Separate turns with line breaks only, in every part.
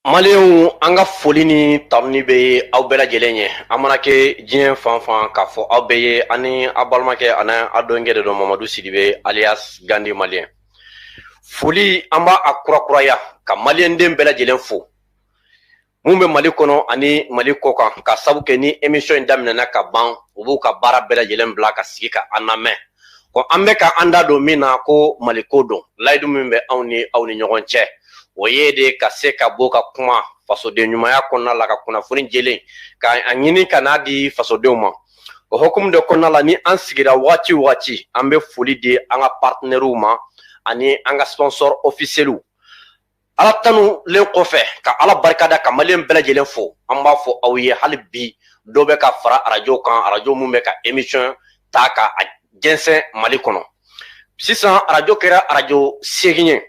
Maliyɛnw an ka foli ni tanuni bɛ aw bɛɛ lajɛlen ye. An mana kɛ diɲɛ fan fan k'a fɔ aw bɛɛ ye ani a balimakɛ ani a dɔnkɛ de don Mamadu Sidibe alias Gandi Maliyɛn. Foli an b'a kurakuraya ka maliyɛnden bɛɛ lajɛlen fo. Mun bɛ Mali kɔnɔ ani Mali kɔ kan ka sabu kɛ ni émission in daminɛna ka ban u b'u ka baara bɛɛ lajɛlen bila ka sigi ka an lamɛn. An bɛ ka an da don min na ko Mali ko don layidu min bɛ anw ni aw ni ɲɔgɔn cɛ. O ye de ka se ka bɔ ka kuma fasoden ɲumanya kɔnɔna la ka kunnafoni jɛlen ka a ɲini ka n'a di fasodenw ma. O hukumu de kɔnɔna la ni an sigira waati o waati an bɛ foli di an ka partenaires ma ani an ka sponsor officiels. Ala tanulen kɔfɛ ka Ala barikada ka maliyɛn bɛɛ lajɛlen fo an b'a fɔ aw ye hali bi dɔ bɛ ka fara radio kan radio mun bɛ ka émission ta ka jɛnsɛn Mali kɔnɔ. Sisan radio kɛra radio 8 ye.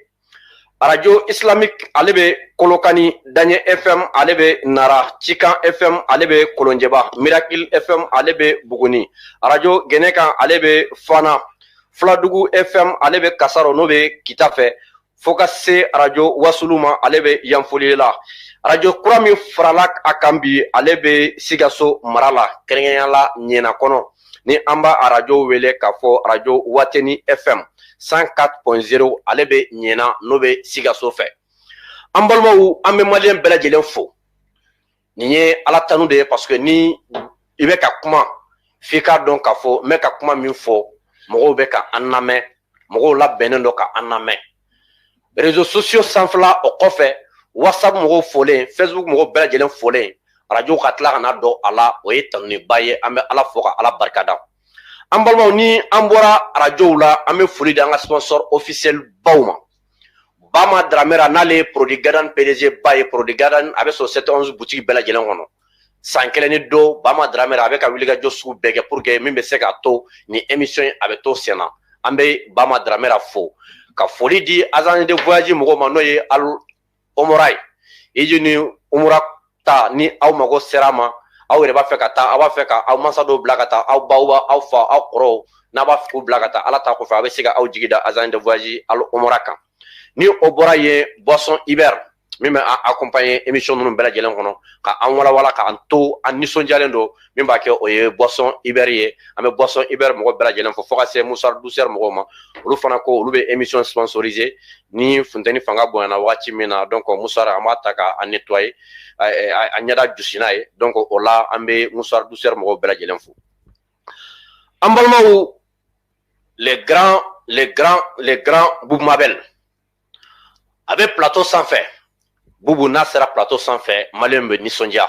Radio islamique ale bɛ Kolokani, Daniel FM ale bɛ Nara, Cikan FM ale bɛ Kolonjɛba, Miracle FM ale bɛ Buguni, radio Gɛnɛkan ale bɛ Fana, Filadugu FM ale bɛ Kasaro n'o bɛ Kitafɛ, fo ka se radio Wasulu ma ale bɛ Yanfɔlila la. Radio kura min farala a kan bi ale bɛ Sikaso mara la kɛrɛnkɛrɛnnenya la Ɲɛnakɔnɔ ni an b'a radio wele k'a fɔ radio Wateni FM 104.0 ale bɛ Ɲɛna n'o bɛ Sikaso fɛ. An balimaw an bɛ maliyɛn bɛɛ lajɛlen fo. Nin ye Ala tanu de ye parce que ni i bɛ ka kuma f'i k'a dɔn k'a fɔ n bɛ ka kuma min fɔ mɔgɔw bɛ ka an lamɛn mɔgɔw labɛnnen don ka an lamɛn. Réseaux sociaux sanfɛla o kɔfɛ WhatsApp mɔgɔw folen Facebook mɔgɔw bɛɛ lajɛlen folen radio ka tila ka na dɔn a la o ye tanuniba ye an bɛ Ala fo ka Ala barikada. An balimaw ni an bɔra radiow la an bɛ foli di an ka sponsor officiel baw ma. Bama Dramera n'ale ye Produit Garden PDG ba ye Produit Garden a bɛ sɔrɔ 711 boutique bɛɛ lajɛlen kɔnɔ. San kelen ni dɔ Bama Dramera a bɛ ka wulikajɔ sugu bɛɛ kɛ pour que min bɛ se k'a to ni émission in a bɛ to sen na. An bɛ Bama Dramera fo ka foli di agent de voyage mɔgɔw ma n'o ye Al Omora ye. Iji ni umura ta ni aw mago sera ma aw yɛrɛ b'a fɛ ka taa aw b'a fɛ ka aw mansa dɔw bila ka taa aw baw aw fa aw kɔrɔw n'a b'a fɛ k'u bila ka taa Ala ta kɔfɛ a bɛ se ka aw jigi da agent de voyage Al Omora kan. Ni o bɔra ye boisson Iber min bɛ accompagner émission ninnu bɛɛ lajɛlen kɔnɔ ka an walawala k'an to an nisɔndiyalen don min b'a kɛ o ye boisson Iber ye an bɛ boisson Iber mɔgɔ bɛɛ lajɛlen fo ka se Musar Douceur mɔgɔw ma olu fana ko olu bɛ émission sponsorisée ni funteni fanga bonyana waati min na donc Musar an b'a ta k'a nettoyer a ɲɛda jusi n'a ye donc o la an bɛ Musar Douceur mɔgɔw bɛɛ lajɛlen fo. An balimaw les grands Boubou Mabel a bɛ plateau sanfɛ Boubou n'a sera plateau sanfɛ maliyɛnw bɛ nisɔndiya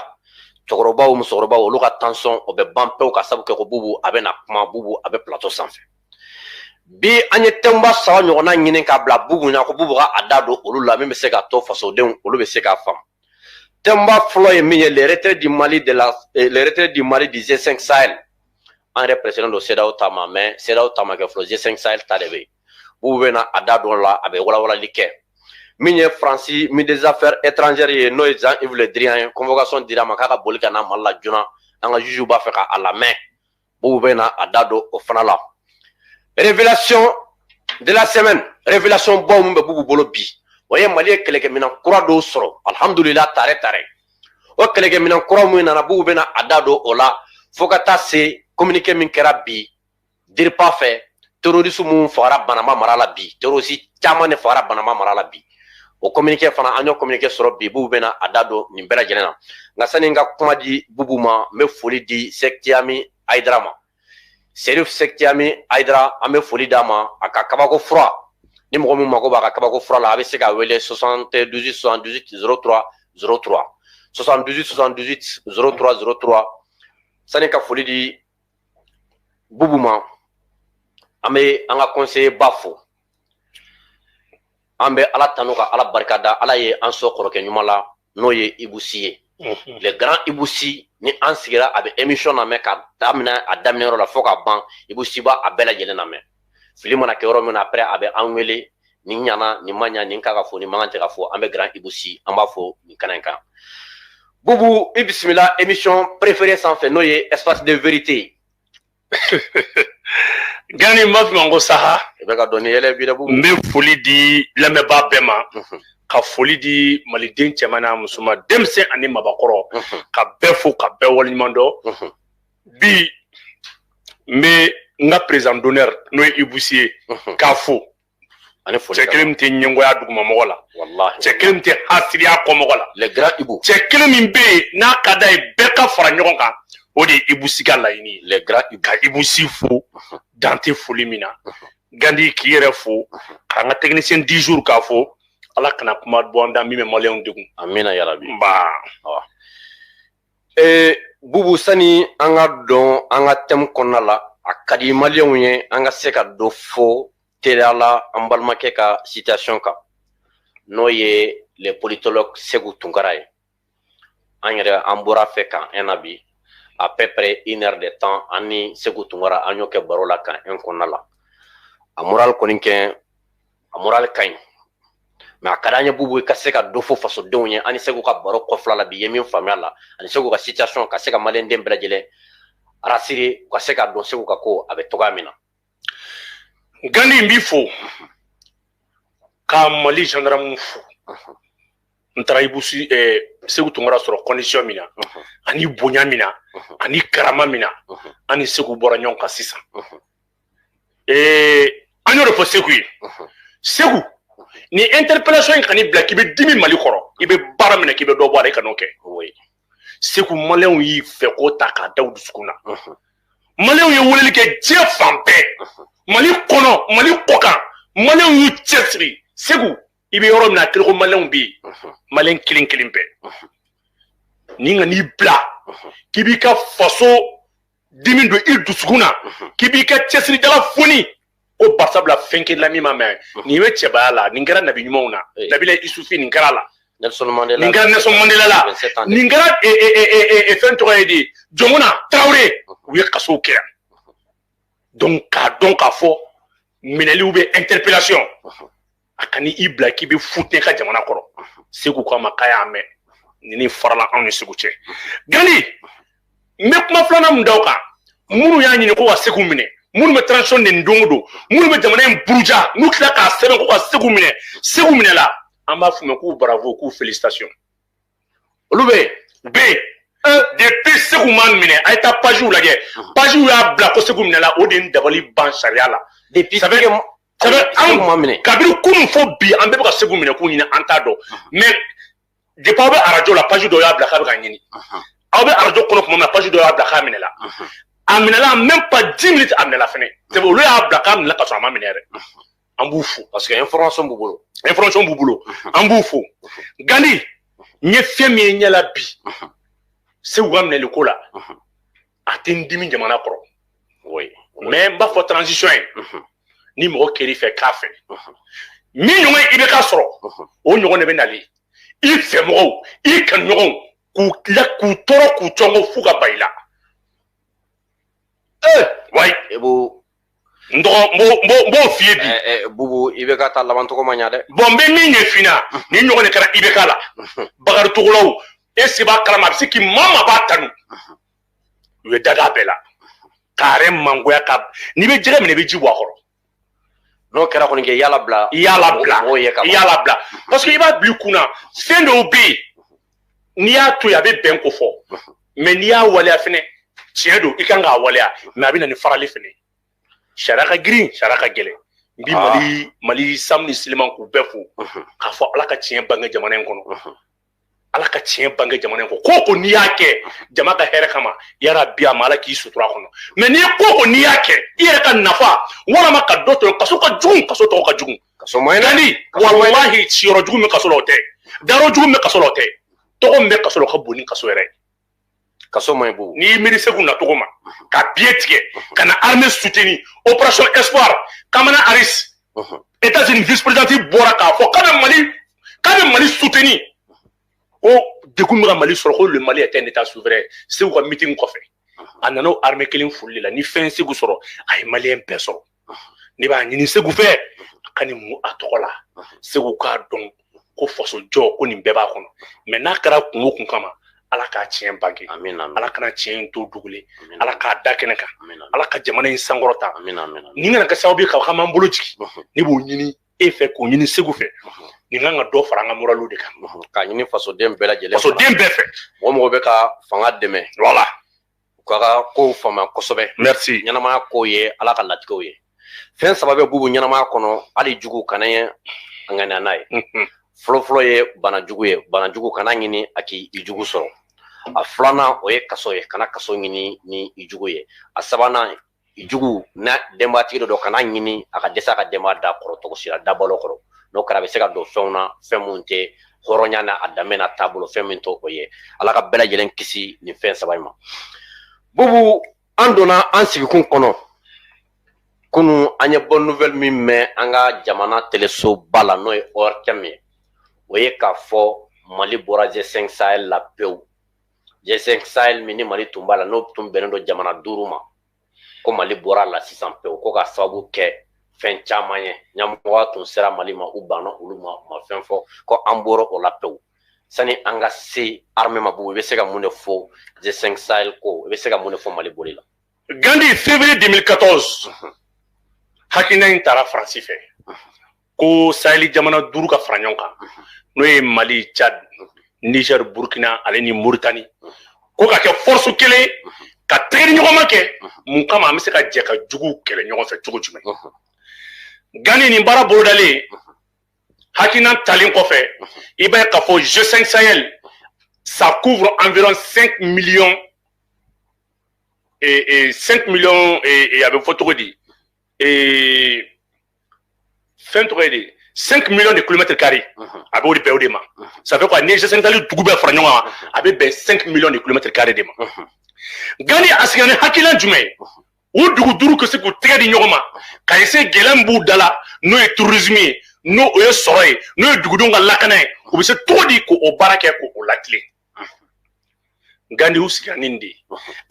cɛkɔrɔbaw musokɔrɔbaw olu ka tension o bɛ ban pewu ka sabu kɛ ko Boubou a bɛ na kuma Boubou a bɛ plateau sanfɛ. Bi an ye thème saba ɲɔgɔnna ɲini k'a bila Boubou ɲɛ ko Boubou ka a da don olu la min bɛ se ka to fasodenw olu bɛ se k'a faamu. Thème fɔlɔ ye min ye les retraités du Mali du G5 Sahel an yɛrɛ président don CEDEAO ta ma mais CEDEAO ta ma kɛ fɔlɔ G5 Sahel ta de bɛ yen Boubou bɛ na a da don la a bɛ walawalali kɛ. Min ye Fransi ministre des affaires étrangères ye n'o ye Jean-Yves Le Drian ye convocation dira ma k'a ka boli ka na Mali la joona an ka juge b'a fɛ k'a lamɛn Boubou bɛ na a da don o fana la. Révélation de la semaine révélation baw min bɛ Boubou bolo bi o ye Mali ye kɛlɛkɛminɛn kura dɔw sɔrɔ alhamdulillah tare o kɛlɛkɛminɛn kura min nana Boubou bɛ na a da don o la fo ka taa se communiqué min kɛra bi DIRPA fɛ terroriste mun fagara Banama mara la bi terroriste caman de fagara Banama mara la bi. O communiqué fana an y'o communiqué sɔrɔ bi Boubou bɛ na a da don nin bɛɛ lajɛlen na nka sani n ka kuma di Boubou ma n bɛ foli di Sekti Ami Ayidara ma Serif Sekti Ami Ayidara an bɛ foli d'a ma a ka kabako fura ni mɔgɔ min mago b'a ka kabako fura la a bɛ se k'a wele 78 78 03 03 78 78 03 03 sani ka foli di Boubou ma an bɛ an ka conseiller ba fo. An bɛ Ala tanu ka Ala barikada Ala ye an sɔn kɔrɔkɛ ɲuman la n'o ye Ibou Sy ye. Le grand Ibou Sy ni an sigira a bɛ émission lamɛn ka daminɛ a daminɛyɔrɔ la fo ka ban Ibou Sy b'a a bɛɛ lajɛlen lamɛn. Fili mana kɛ yɔrɔ min na après a bɛ an wele nin ɲana nin ma ɲa nin ka fɔ nin man kan tɛ ka fɔ an bɛ grand Ibou Sy an b'a fɔ nin kana in kan. Boubou i bisimila émission préférée sanfɛ n'o ye espace de vérité.
Gani n b'a fɔ ko saha
i bɛ ka dɔnni yɛlɛ bi dɛ Boubou
n bɛ foli di lamɛnbaa bɛɛ ma ka foli di maliden cɛman n'a musoman denmisɛn ani mabakɔrɔ ka bɛɛ fo ka bɛɛ waleɲuman dɔn bi n bɛ n ka président d'honneur n'o ye Ibou Sy ye k'a fo cɛ kelen min tɛ ɲɛngoya dugumamɔgɔ la cɛ kelen min tɛ hasiriya kɔmɔgɔ la cɛ kelen min bɛ yen n'a ka d'a ye bɛɛ ka fara ɲɔgɔn kan o de ye Ibou Sy ka laɲini ye ka Ibou Sy fo dan tɛ foli min na Gandi k'i yɛrɛ fo k'an ka technicien 10 jours k'a fo Ala kana kuma bɔ an da min bɛ maliyɛnw degun
amina yarabi
nba
Bubu sani an ka dɔn an ka thème kɔnɔna la a ka di maliyɛnw ye an ka se ka dɔ fɔ teliya la an balimakɛ ka situation kan n'o ye le politologue Segu Tunkara ye an yɛrɛ an bɔra fɛ kan un na bi à peu près 1 heure de temps an ni Segu Tunkara an y'o kɛ baro la kan un kɔnɔna la a moral kɔni kɛ a moral ka ɲi mais a ka d'an ye Bubu ka se ka dɔ fɔ fasodenw ye ani Segu ka baro kɔfɛla la bi ye min faamuya la ani Segu ka situation ka se ka maliyɛnden bɛɛ lajɛlen rassurer ka se ka dɔn Segu ka ko a bɛ cogoya min na.
Gandi n b'i fo ka Mali gendarme fo n taara Ibou Sy Segu Tunkara sɔrɔ condition min na ani bonya min na ani karama min na ani Segu bɔra ɲɔgɔn kan sisan an y'o de fɔ Segu ye Segu ni interpellation in kan'i bila k'i bɛ dimi Mali kɔrɔ i bɛ baara minɛ k'i bɛ dɔ bɔ a la i kan'o kɛ Segu maliyɛnw y'i fɛ ko ta k'a da u dusukun na maliyɛnw ye weleli kɛ diɲɛ fan bɛɛ Mali kɔnɔ Mali kɔkan maliyɛnw y'u cɛsiri Segu i bɛ yɔrɔ min na a kɛra ko maliyɛnw bɛ yen maliyɛn kelen kelen bɛɛ ni ka n'i bila k'i b'i ka faso dimi don i dusukun na k'i b'i ka cɛsirijala foni ko barisabula fɛn kɛla min ma mɛn nin bɛ cɛbaya la nin kɛra nabi ɲumanw na Nabila Isufi nin kɛra la nin kɛra Nelson Mandela la nin kɛra fɛn tɔgɔ ye di Jɔnmuna Tarawele u ye kasow kɛ donc k'a dɔn k'a fɔ minɛliw bɛ interpellation a ka ni i bila k'i bɛ funtɛn ka jamana kɔrɔ Segu k'a ma k'a y'a mɛn nin farala anw ni Segu cɛ Gandi n bɛ kuma filanan min da o kan minnu y'a ɲini ko ka Segu minɛ minnu bɛ transition nin don o don minnu bɛ jamana in buruja n'u tila k'a sɛbɛn ko ka Segu minɛ la an b'a f'u ma k'u bravo k'u félicitations olu bɛ yen depuis Segu m'a minɛ a ye taa page lajɛ page y'a bila ko Segu minɛ la o de ye dabali ban sariya la depuis kabiri kunun fo bi an bɛɛ bɛ ka Segu minɛ k'u ɲini an t'a dɔn mais depuis aw bɛ arajo la page dɔ y'a bila k'a bɛ ka ɲini aw bɛ arajo kɔnɔ tuma min na page dɔ y'a bila k'a minɛ la a minɛla même pas 10 minutes a minɛla fɛnɛ c'est olu y'a bila k'a minɛ ka sɔrɔ a ma minɛ yɛrɛ an b'u fo
parce que information b'u bolo
an b'u fo Gandi n ye fɛn min ye ɲɛla bi Segu ka minɛli ko la a tɛ n dimi jamana kɔrɔ mais n b'a fɔ transition ye ni mɔgɔ kɛr'i fɛ k'a fɛ min ɲɔgɔn i bɛ ka sɔrɔ o ɲɔgɔn de bɛ nali i fɛ mɔgɔw i kanuɲɔgɔnw k'u tɔɔrɔ k'u cɔngɔ f'u ka ban i la wayi n b'o f'i ye bi
Bubu i bɛ ka taa laban tɔgɔ ma ɲa dɛ
bon n bɛ min ɲɛf'i ɲɛna ni ɲɔgɔn de kɛra IBK la Bakari Togolaw e se b'a kalama a bɛ se k'i maa b'a tanu u ye dada bɛɛ la k'a yɛrɛ mangoya ka n'i bɛ jɛgɛ minɛ i bɛ ji bɔ a kɔrɔ
n'o kɛra kɔni kɛ i y'a labila
parce que i b'a bila i kun na fɛn dɔw bɛ yen n'i y'a to yen a bɛ bɛn ko fɔ mais n'i y'a waleya fɛnɛ tiɲɛ don i kan k'a waleya mais a bɛ na ni farali fɛnɛ sariya ka girin sariya ka gɛlɛn n bi Mali Sam ni Sileman k'u bɛɛ fo k'a fɔ Ala ka tiɲɛ bange jamana in kɔnɔ Ala ka tiɲɛ bange jamana in kɔnɔ ko n'i y'a kɛ jama ka hɛrɛ kama yarabi a ma Ala k'i sutura a kɔnɔ mais n'i ko n'i y'a kɛ i yɛrɛ ka nafa walama ka dɔ to kaso ka jugu kaso tɔgɔ ka jugu
kaso ma
Gandi wallahi siyɔrɔ jugu min kaso la o tɛ daro jugu min kaso la o tɛ tɔgɔ min bɛ kaso la o ka bon ni kaso yɛrɛ
kaso ma Bubu
n'i y'i miiri Segu na cogo ma ka biye tigɛ ka na armée soutenir opération espoir Kamana Harris États-Unis vice-présidente bɔra k'a fɔ k'a bɛ Mali soutenir ko degun bɛ ka Mali sɔrɔ ko le Mali est un état souverain Segu ka meeting kɔfɛ a nana o armée kelen folili la ni fɛn Segu sɔrɔ a ye maliyɛn bɛɛ sɔrɔ ne b'a ɲini Segu fɛ a ka nin mun a tɔgɔ la Segu k'a dɔn ko faso jɔ ko nin bɛɛ b'a kɔnɔ mais n'a kɛra kun o kun kama Ala k'a tiɲɛ bange Ala kana tiɲɛ in to dugule Ala k'a da kɛnɛ kan Ala ka jamana in sankɔrɔta ni kana kɛ sababu ye k'an bolo jigin ne b'o ɲini e fɛ k'o ɲini Segu fɛ nin kan ka dɔ fara an ka moralu de kan
ka ɲini fasoden bɛɛ lajɛlen
fasoden bɛɛ fɛ
mɔgɔ bɛ ka fanga dɛmɛ
voilà
k'a ka kow faamuya kosɛbɛ
merci
ɲɛnamaya kow ye ala ka latigɛw ye fɛn saba bɛ bubu ɲɛnamaya kɔnɔ hali jugu kana ye an ŋaniya n'a ye fɔlɔfɔlɔ ye banajugu ye banajugu kana ɲini a k'i jugu sɔrɔ a filanan o ye kaso ye kana kaso ɲini ni i jugu ye a sabanan i jugu na denbatigi dɔ kana ɲini a ka dɛsɛ a ka denbaya da kɔrɔ cogo si la dabalo kɔrɔ n'o kɛra a bɛ se ka don fɛnw na fɛn mun tɛ hɔrɔnya na a danbe n'a taabolo fɛn min t'o ye ala ka bɛɛ lajɛlen kisi nin fɛn saba in ma bubu an donna an sigikun kɔnɔ kunu an ye bonne nouvelle min mɛn an ka jamana telesoba la n'o ye ORTM ye o ye k'a fɔ Mali bɔra G5 Sahel la pewu G5 Sahel min ni Mali tun b'a la n'o tun bɛnnen don jamana 5 ma ko Mali bɔra la sisan pewu ko ka sababu kɛ fɛn caman ye ɲɛmɔgɔ tun sera Mali ma u banna olu ma fɛn fɔ ko an bɔra o la pewu sani an ka se armée ma bugu i bɛ se ka mun de fɔ G5 Sahel ko i bɛ se ka mun de fɔ Mali boli la
Gandhi février 2014 hakilina in taara Faransi fɛ ko Sahel jamana 5 ka fara ɲɔgɔn kan n'o ye Mali Tchad Niger Burkina ale ni Mauritanie ko ka kɛ force kelen ka tɛgɛ ni ɲɔgɔn ma kɛ mun kama an bɛ se ka jɛ ka jugu kɛlɛ ɲɔgɔn fɛ cogo jumɛn Gandhi nin baara bolodalen hakilina talen kɔfɛ i b'a ye k'a fɔ G5 Sahel ça couvre environ 5 millions et 5 millions et a bɛ fɔ cogo di fɛn tɔgɔ ye di 5 millions de kilomètres carrés a bɛ o de bɛn o de ma ça fait quoi ni G5 Sahel dugu bɛɛ fara ɲɔgɔn kan a bɛ bɛn 5 millions de kilomètres carrés de ma Gandhi a sigila ni hakilina jumɛn ye o dugu 5 ka se k'u tɛgɛ di ɲɔgɔn ma ka ese gɛlɛya min b'u da la n'o ye tourisme ye n'o o ye sɔrɔ ye n'o ye dugudenw ka lakana ye u bɛ se cogo di k'o baara kɛ k'o latilen Gandhi u sigila nin de ye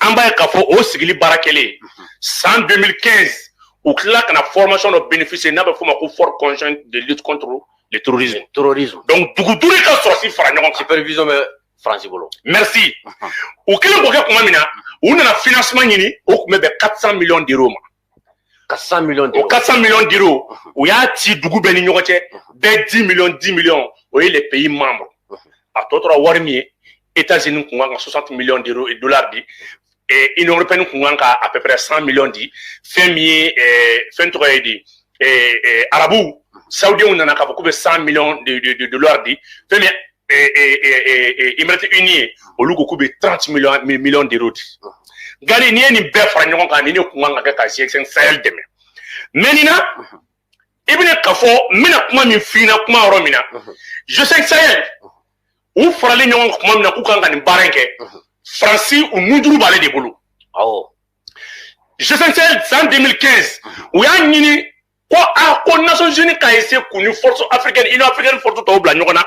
an b'a ye k'a fɔ o sigili baara kɛlen san 2015 u tilala ka na formation dɔ bénéficier n'a bɛ f'o ma ko fort conjoint de lutte contre le terrorisme donc dugu 5 ka sɔrɔsi fara ɲɔgɔn kan
supervision bɛ Faransi bolo
merci u kɛlen k'o kɛ tuma min na u nana financement ɲini o tun bɛ bɛn 400 millions d'euros ma
400 millions d'euros
o 400 millions d'euros u y'a ci dugu bɛɛ ni ɲɔgɔn cɛ bɛɛ 10 millions o ye les pays membres a tɔ tora wari min ye États-Unis kun kan ka 60 millions d'euros et dollars di Union européenne kun kan ka à peu près 100 millions di fɛn min ye fɛn tɔgɔ ye di arabu saoudiens nana k'a fɔ k'u bɛ 100 millions de dollars di fɛn min Émirats unis ye olu ko k'u bɛ 30 millions d'euros di Gandhi n'i ye nin bɛɛ fara ɲɔgɔn kan ni ne kun kan ka kɛ ka G5 Sahel dɛmɛ mais nin na i bɛna k'a fɔ n bɛna kuma min f'i ɲɛna kuma yɔrɔ min na G5 Sahel u faralen ɲɔgɔn kan kuma min na k'u kan ka nin baara in kɛ Faransi u nujuru b'ale de bolo G5 Sahel san 2015 u y'a ɲini ko Nations Unies ka essayer k'u ni force africaine Union africaine force tɔw bila ɲɔgɔn na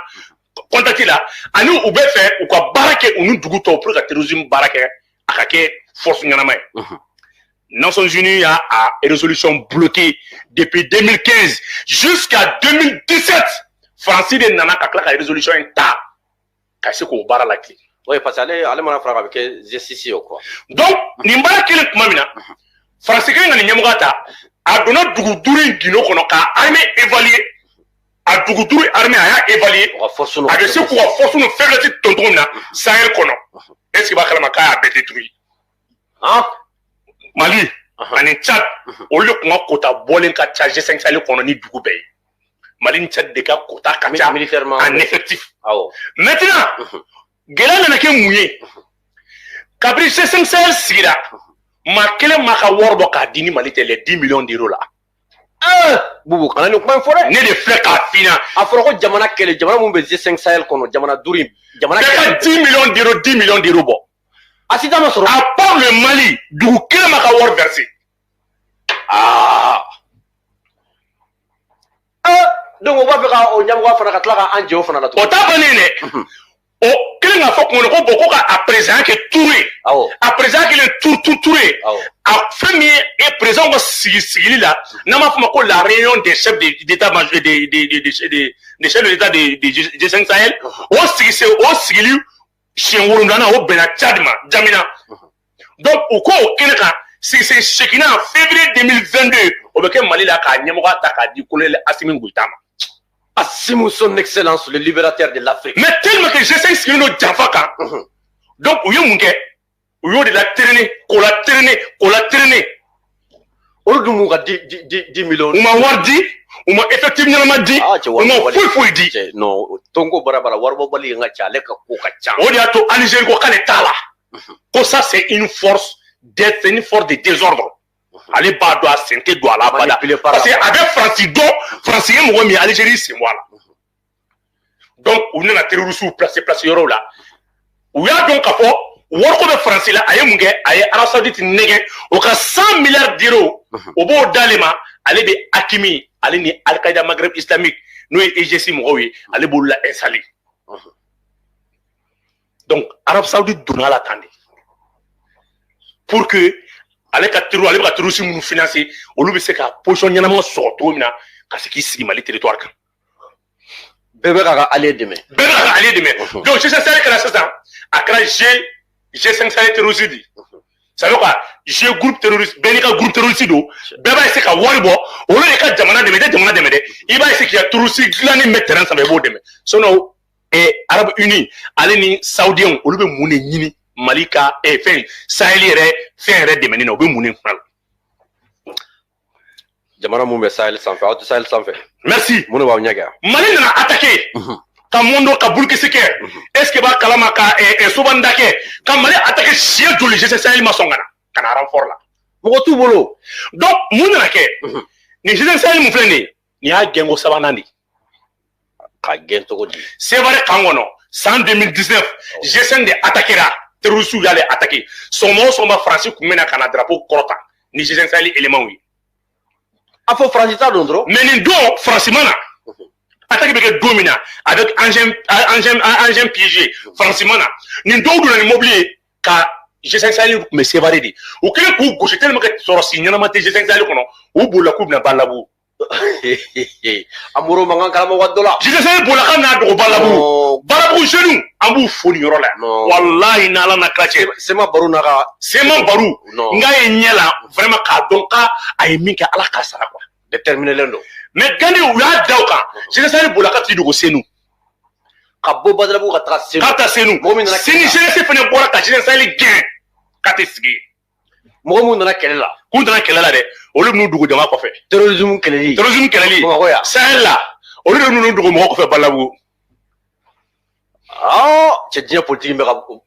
contact la ani u bɛ fɛ u ka baara kɛ u ni dugu tɔw pour que ka terrorisme baara kɛ a ka kɛ force ɲɛnama ye Nations Unies y'a résolution bloquée depuis 2015 jusqu'à 2017 Faransi de nana ka tila ka résolution in ta ka se k'o baara latilen
oui parce que ale mana fara ka bɛ kɛ G6 ye quoi
donc nin baara kelen tuma min na Faransi ka nin ɲɛmɔgɔ ta a donna dugu 5 in gindo kɔnɔ ka armée évaluer a dugu 5 armée a y'a évaluer a bɛ se k'u ka force nu faiblesse ton cogo min na Sahel kɔnɔ est ce que b'a kalama k'a y'a bɛɛ détruit Mali ani Tchad olu de tun ka quota bɔlen ka ca G5 Sahel kɔnɔ ni dugu bɛɛ ye Mali ni Tchad de ka quota ka ca en effectif maintenant gɛlɛya nana kɛ mun ye kabini G5 Sahel sigira maa kelen ma ka wari bɔ k'a di ni Mali tɛ les 10 millions d'euros la
bubu kana nin kuma in fɔ dɛ
ne de filɛ k'a f'i ɲɛna
a fɔra ko jamana kɛlɛ jamana mun bɛ G5 Sahel kɔnɔ jamana 5 jamana
bɛɛ ka 10 millions d'euros bɔ
a si t'a ma sɔrɔ
à part le Mali dugu kelen ma ka wari verser
donc o b'a fɛ ka o ɲɛmɔgɔ fana ka tila ka an jɛ o fana la
o t'a bannen dɛ o kelen k'a fɔ kuma ko bon ko ka président kɛ Touré a président kɛlen Touré a fɛn min ye président ka sigili la n'an b'a fɔ ma ko la réunion des chefs d'état major des chefs de l'état de G5 Sahel o sigili siɲɛ 7 o bɛnna Tchad ma Jamina donc u ko o kɛnɛ kan c'est Shekina en février 2022 au beke Mali la ka nyemoga ta ka di colonel Assimi Goïta ma.
Assimi son excellence le libérateur de l'Afrique.
Mais tellement que G5 Sahel no janfaka. Donc uyo munke uyo de la traîner, qu'on la traîner.
Olu mu ka 10 millions.
On m'a wardi, on m'a effectivement dit, on m'a fouille dit.
Non, tongo barabara warbo bali nga cha le ka ko ka cha.
On dit à tout Algérie ko kane tala. Ko ça c'est une force de désordre. Allez pas doit sentir doit la bada. Parce que avec Francis mo mi Algérie c'est moi là. Donc on est na terroriste placé yoro là. Ou ya donc afo worko be France la aye munge aye Arabie Saoudite nege o ka 100 milliards d'euros o bo dalema ale be Hakimi ale ni Al-Qaïda Maghreb islamique no EGC mo wi ale bo la installer. Donc Arabie Saoudite donna la tande pour que ale ka terroriste mu financer o lu be se ka position nyama so to mina ka se ki sigi Mali territoire kan
bébé ka aller demain. Donc c'est ça que la ça akra G5 Sahel terroriste. Ça veut quoi? G groupe terroriste, Benika groupe terroriste do. Beba ese ka waribo, olo e ka jamana de mede. Iba ese ki ya terroriste glani metteran sa bebo deme. Sono Arab Uni, ale ni Saoudien, olo be mune nyini Malika fin Sahel yere fin re deme ni no be mune fal. Jamana mu be Sahel sans fait, Sahel sans fait.
Merci.
Mune ba nyaga.
Mali na attaquer. Ka mondo ka bulki sike est-ce que ba kalama ka sobanda ke ka Mali attaquer chien joli je sais Sahel ma songana kana renfort là
mo tout bolo
donc mun na ke ni je sais Sahel mu fleni ni a gengo sabanandi
ka gento ko di
c'est vrai kangono en 2019 G5 de attaquer là terroriste y aller attaquer son français kumena kana drapeau korota ni G5 Sahel élément oui
afo français ta dondro
mais ni do franchement attaque avec domina avec engin piégé franchement ni do do ni mobilier ka G5 Sahel mais c'est vrai dit ou que ku gauche tellement que soro signana mate G5 Sahel kono ou bola ku na balabu
amuro manga kala mo wadola
G5 Sahel bola kana do balabu jeune ambu foni yoro la wallahi na la na krache
c'est ma baru
ngaye nyela vraiment ka donc ay minka ala ka sara quoi
déterminer lendo
mais gandi u ya dawka G5 Sahel bola ka tidu ko senu
ka bo badala bu ka tra senu
kata senu seni G5 fene bola ka G5 Sahel gain kata sigi
mo mu na kelela
ku na kelela de olu nu dugu jama ko fe
terrorisme keleli
Sahel la olu nu dugu mo ko fe balabu
c'est bien politique mais
mo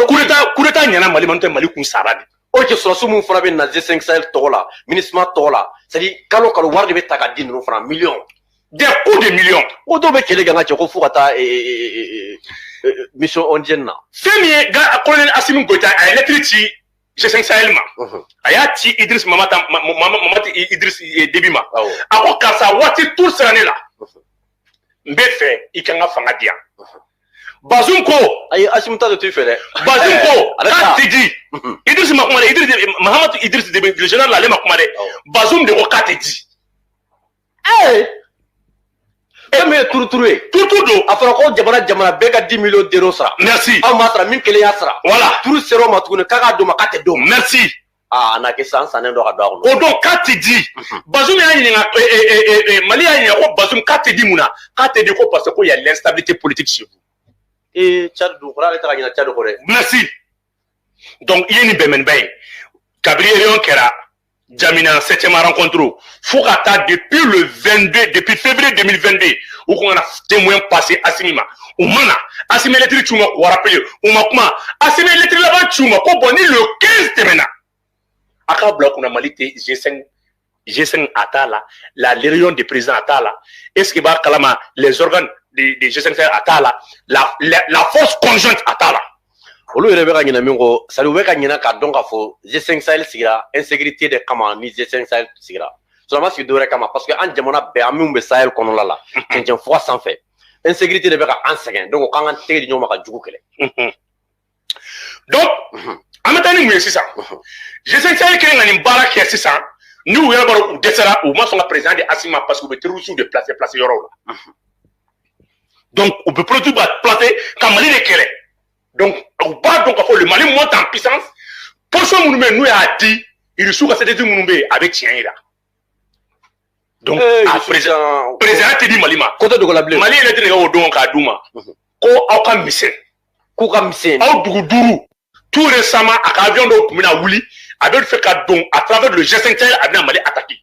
coup d'état nyana Mali man te Mali kun sara de
ok surasu mun fana be na G5 Sahel tola ministre tola c'est dit kalo war de be ta ka di no francs millions
des coups de millions
o do be kele ganga ko fu kata mission ondienne
femi ga colonel Assimi Goïta a électricité G5 Sahel ma ayati Idriss Mamata Idriss Debima ako kasa wati tout sane la mbefe ikanga fanga dia Bazoum ko
ay Assimi ta de tu fait
Bazoum ko katidi Idriss Makumade Mahamat Idriss Debima le général la Makumade Bazoum de ko katidi
mais tout do afara ko jamana be ka 10 millions d'euros sara
merci
amatra min kele ya sara
voilà
tout sero matukune kaka do makate do
merci
na ke sans sanen do ka do
ko donc katidi Bazoum ya ni Mali ya ni ko Bazoum katidi muna katidi ko parce que il y a l'instabilité politique chez vous
Tchad do kora ta gina Tchad ko
merci donc il y a une bemen bay Gabriel Kera Jamina 7e rencontre Foukata depuis février 2022 où on a témoin passé Assimima ou mana Assimi électrique tu m'as rappelé ou ma kuma Assimi électrique là-bas tu m'as ko boni le 15 temena aka bloc on a malité G5 atala la réunion des présidents atala est-ce que ba kalama les organes de G5 atala la force conjointe atala
olu yɛrɛ bɛ ka ɲinɛ min kɔ sari u bɛ ka ɲinɛ k'a dɔn k'a fɔ G5 Sahel sigira insécurité de kama ni G5 Sahel sigira so ma sigi dɔwɛrɛ kama parce que an jamana bɛɛ an minnu bɛ Sahel kɔnɔla la cɛncɛn fɔga sanfɛ insécurité de bɛ ka an sɛgɛn donc k'an ka tɛgɛ di ɲɔgɔn ma ka jugu kɛlɛ
donc an bɛ taa ni mun ye sisan G5 Sahel kelen ka nin baara kɛ sisan ni u yɛrɛ b'a u dɛsɛra u ma sɔn ka président de Assimi parce que u bɛ terroristes de placer yɔrɔw la donc u bɛ produit ba placer ka Mali de kɛlɛ. Donc, on va donc le Mali monte en puissance position minnu bɛ yen n'u y'a di Irisou ka CDT minnu bɛ yen a bɛ tiɲɛ yira donc a président tɛ di Mali ma
côté de la bilen
Mali yɛrɛ tɛ nɛgɛ o don k'a d'u ma ko aw ka misɛn
k'u ka misɛn
aw dugu duuru tout récemment a ka avion dɔw tun bɛna wuli a bɛ fɛ ka don à travers le G5 Sahel a bɛna Mali attaquer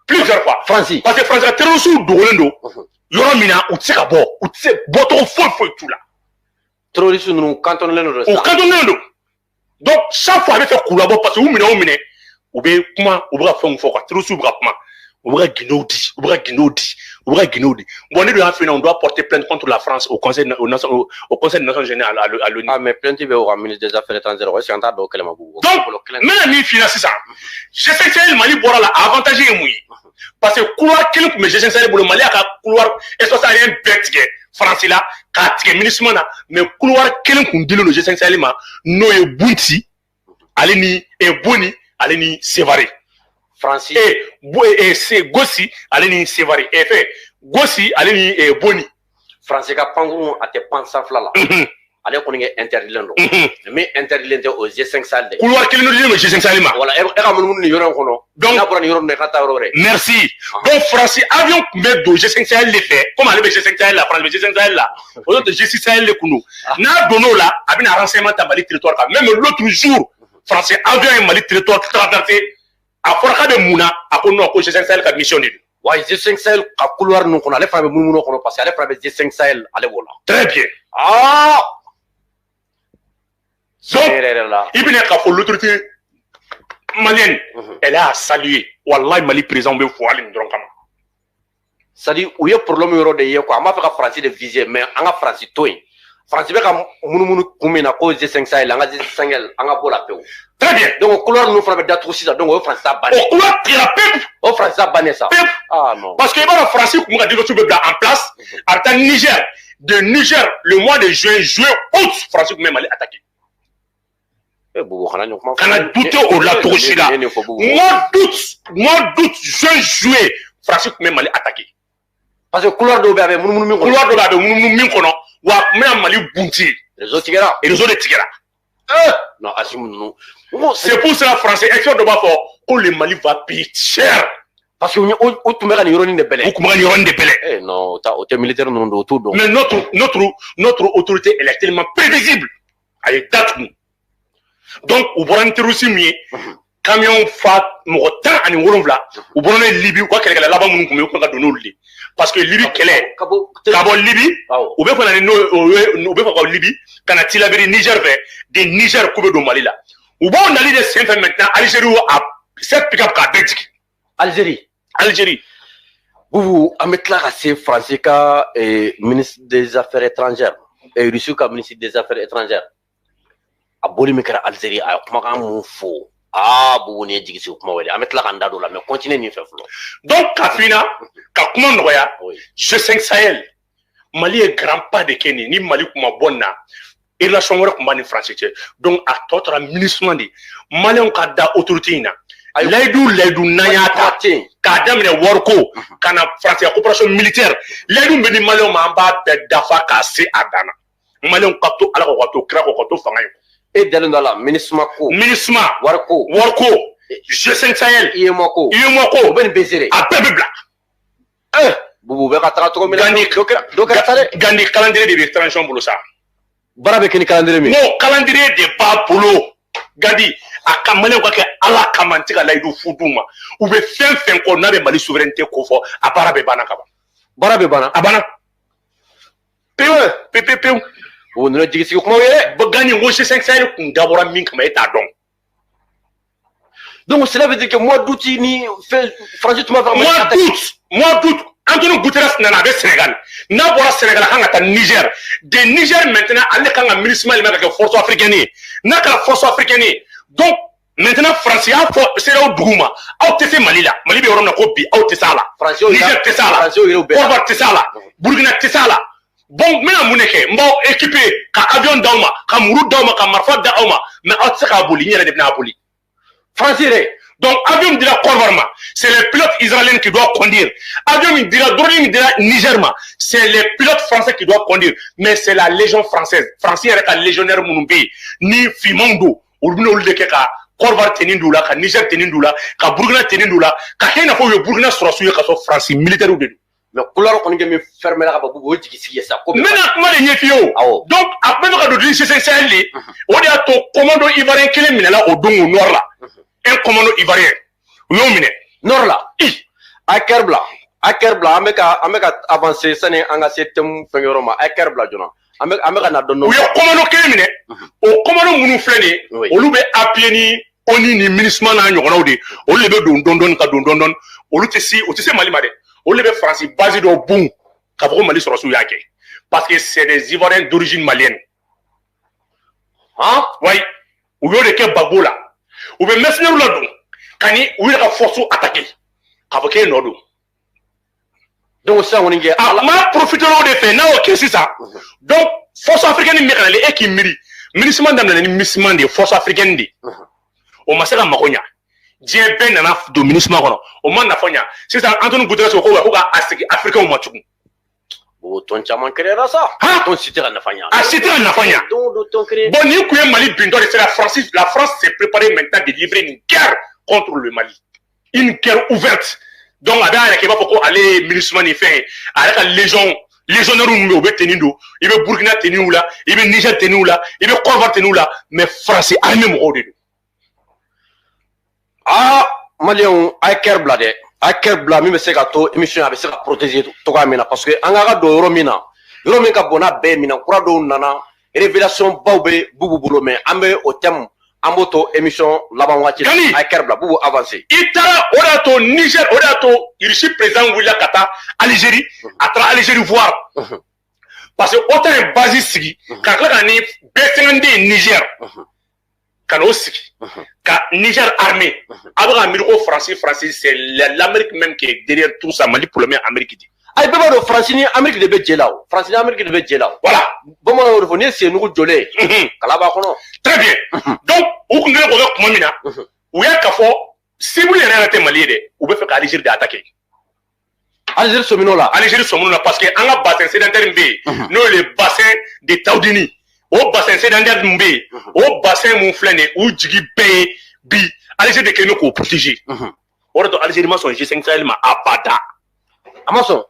plusieurs fois
Fransi
parce que France ka terroristes dogolen don yɔrɔ min na u tɛ se ka bɔ u tɛ se bɔcogo foyi t'u la
terroristes ninnu cantonné don
o cantonné don donc chaque fois a bɛ fɛ k'u labɔ parce que u minɛ u bɛ kuma u bɛ ka fɛnw fɔ quoi terroristes bɛ ka kuma u bɛ ka guindeaux di u bɛ ka guindeaux di bon ne de y'a f'i ɲɛna on doit porter plainte contre la France au conseil des Nations Unies à l'ONU.
Ah mais plainte bɛ o ka ministre des affaires étrangères est-ce que an t'a dɔn kɛlɛ ma bɔ
donc n bɛna min f'i ɲɛna sisan G5 Sahel Mali bɔra la avantage ye mun ye parce que couloir kelen tun bɛ G5 Sahel bolo Mali y'a ka couloir espace-aérien bɛɛ tigɛ France la k'a tigɛ MINUSMA na mais couloir kelen tun dilen don G5 Sahel ma n'o ye Bunti ale ni Boni ale ni Sévaré.
Fransi
Gossi ale ni Sévaré Gossi ale ni Boni
Fransi ka pankuru a tɛ pan sanfɛla la ale kɔni kɛ interdilen don min interdilen tɛ o G5 Sahel de
couloir kelen dilen don G5 Sahel ma
voilà e ka munumunu nin yɔrɔ in kɔnɔ donc n'a bɔra nin yɔrɔ min na i ka taa yɔrɔ wɛrɛ
merci donc France avion tun bɛ don G5 Sahel de fɛ comme ale bɛ G5 Sahel la France bɛ G5 Sahel la o y'o G6 Sahel de kun don n'a donn'o la a bɛna renseignement ta Mali territoire kan même l'autre jour France avion ye Mali territoire traversé a fɔra k'a bɛ mun na a ko non ko G5 Sahel ka mission de don
wa G5 Sahel ka couloir ninnu kɔnɔ ale fana bɛ munumunu kɔnɔ parce que ale fana bɛ G5 Sahel ale b'o la
très bien donc i bɛna k'a fɔ l'autorité malienne elle a salué wallahi Mali président bɛ fɔ hali nin dɔrɔn kama
c'est-à-dire u ye problème yɔrɔ de ye quoi an b'a fɛ ka Faransi de viser mais an ka Faransi to yen Faransi bɛ ka munumunu kun min na ko G5 Sahel an ka G5 Sahel an ka bɔ la pewu
très bien
donc couloir ninnu fana bɛ datugu sisan donc o ye Faransi ta bannen
o couloir tigɛra pewu
o Faransi ta bannen sa
pewu
ah non
parce que i b'a dɔn Faransi kun bɛ ka délégation bɛ bila en place a bɛ taa Niger de Niger le mois de juin août Faransi kun bɛ Mali attaquer kana douter o la cogo si la mois d'août juin juillet Faransi kun bɛ Mali attaquer
parce que couloir dɔw bɛ a bɛ munumunu min kɔnɔ
couloir dɔw bɛ a bɛ munumunu min kɔnɔ wa kun bɛna Mali bunti
réseau tigɛra
réseau de tigɛra
non Asimu ninnu
c'est pour cela français expert dɔ b'a fɔ ko le Mali va payer cher
parce que o tun bɛ ka nin yɔrɔnin de bɛlɛ
o tun bɛ ka nin yɔrɔnin de bɛlɛ
non o tɛ militaire ninnu don o t'o dɔn
mais notre autorité elle est tellement prévisible a ye datugu donc u bɔra ni terroriste min ye camion fa mɔgɔ 17 u bɔra ne Libye u ka kɛlɛkɛla laban minnu tun bɛ yen u tun ka don n'olu de parce que Libye kɛlɛ ka bɔ Libye u bɛ fɛ u bɛ fɛ ka Libye ka na Tilaberi Niger fɛ de Niger k'u bɛ don Mali la u b'o nali de sen fɛ maintenant Algérie a cette pick-up k'a bɛɛ jigin Algérie
Boubou an bɛ tila ka se Faransi ka ministre des affaires étrangères Russie ka ministre des affaires étrangères a boli min kɛra Algérie a ye kumakan mun fɔ Boubou nin ye jigi sigi kuma wɛrɛ an bɛ tila k'an da don o la mais continue nin fɛ fɔlɔ
donc ka f'i ɲɛna ka kuma nɔgɔya G5 Sahel Mali ye grand pas de kɛ nin ni Mali kun ma bɔ nin na relation wɛrɛ kun b'a ni Faransi cɛ donc a tɔ tora MINUSMA de maliyɛnw ka da autorité in na layidu n'an y'a ta k'a daminɛ wariko ka na Faransi ka coopération militaire layidu bɛ ni maliyɛnw ma an b'a bɛɛ dafa k'a se a dan na maliyɛnw ka to Ala kɔ ka to kira kɔ ka to fanga ye
e dalen dɔ la MINUSMA ko wariko
G5 Sahel
UEMOA ko
u
bɛ nin bɛɛ seere
a bɛɛ bɛ bila
Boubou bɛ ka taga cogo min na dɔ kɛra sa dɛ
Gandi calendrier de bɛ transition bolo sa
baara bɛ kɛ ni calendrier min
non calendrier de b'a bolo Gandi a ka maliyɛnw ka kɛ Ala kama n tɛ ka layidu fu d'u ma u bɛ fɛn fɛn kɔ n'a bɛ Mali souveraineté ko fɔ a baara bɛɛ banna ka ban
baara bɛ banna
a banna pewu
o ninnu jigi sigi kuma ye dɛ
Gandi ko G5 Sahel kun dabɔra min kama e t'a dɔn
donc cela veut dire que mois d'août ni Faransi tun b'a fɛ
mois d'août Antonio Guterres nana a bɛ Sénégal n'a bɔra Sénégal a kan ka taa Niger de Niger maintenant ale kan ka MINUSMA yɛlɛma ka kɛ force africaine ye n'a kɛra force africaine ye donc maintenant Faransi y'a fɔ CEDEAO dugu ma aw tɛ se Mali la Mali bɛ yɔrɔ min na ko bi aw tɛ se a la Niger tɛ se a la Côte d'Ivoire tɛ se a la Burkina tɛ se a la bon n bɛna mun de kɛ n b'aw équiper ka avion d'aw ma ka muru d'aw ma ka marifa da aw ma mais aw tɛ se k'a boli n yɛrɛ de bɛna boli Faransi yɛrɛ donc avion min dira Côte d'Ivoire ma c'est les pilotes israéliens qui doivent conduire avion min dira drone min dira Niger ma c'est les pilotes français qui doivent conduire mais c'est la légion française Faransi yɛrɛ ka légionnaire minnu bɛ yen ni finmanw don olu bɛna olu de kɛ ka Côte-d'Ivoire tenin d'où là, ka Niger tenin d'où là, ka Burkina tenin d'où là, ka hena fo yo Burkina sera souillé ka so France militaire ou de.
Mais couleur qu'on a mis fermer la babu o jigi sigi ça.
Maintenant comment les yefio. Donc après ka do lycée Saint-Sahel, on dit à ton commando ivoirien qui est minela au don au nord là. Un commando ivoirien. Non miné.
Nord là. À Kerbla, ameka avancer sane anga setem fengeroma à Kerbla jona. Ameka na donno.
Oui, commando qui est miné. Au commando munu fleni, on lui appelé ni oni ni ministre na nyokona odi. On lui be don ka don. On lui te Mali made. On lui be France basé do boum. Ka fo Mali sera sous yake. Parce que c'est des Ivoiriens d'origine malienne. Hein? Oui. Ou yo de ke bagbo là. Ou be mercenaires là don. Kani ou yo ka force attaquer. Avocat Nodo.
Donc ça on est
ma profitero de fait na ok c'est ça. Donc force africaine mécanale et qui miri ministre d'amna ni ministre de force africaine di. O masaka makonya. Die ben na do ministre kono. O man na fonya. C'est ça Antonio Guterres ko ka asiki africain o matuku.
O ton chaman créera ça. Ton cité na fanya.
Ah cité na fanya. Bon ni ku Mali bindo c'est la France s'est préparée maintenant de livrer une guerre contre le Mali. Une guerre ouverte. Donc, il y a beaucoup aller ministre ni fait. Avec la légionnaire ou be tenindo, il veut Burkina tenu là, il veut Niger tenu là, il veut Côte-d'Ivoire tenu là, mais français armé mo de.
Ah, malien ay kerblade. Ay kerbla mi be se ka to émission a be se ka protéger to ka mina parce que anga do yoro mina ka bona be mina kura do nana révélation bawbe bubu bulo mais ambe au thème Amboto émission laban wati ay kerbla bubu avancer
itara orato Niger orato irishi président William Kata Algérie atra Algérie voir parce que autant un base sigi ka kala ni B52 Niger kano sigi ka Niger armée avec Amérique français c'est l'Amérique même qui est derrière tout ça Mali pour le même Amérique dit
ay beba do France ni Amérique de be jelao France ni Amérique de be jelao
voilà
bon mo do foni c'est nous jolé kala ba kono
très bien donc ou ko ngere ko ko mamina ou ya ka fo si vous les réalité Mali de ou be fait Algérie d'attaquer
Algérie somino là
parce que en bassin sédentaire mbe no le bassin de Taoudini au bassin sédentaire mbe au bassin mon flané ou jigi be bi Algérie de keno ko protéger orato Algérie ma son G5 Sahel ma abada
Amazon.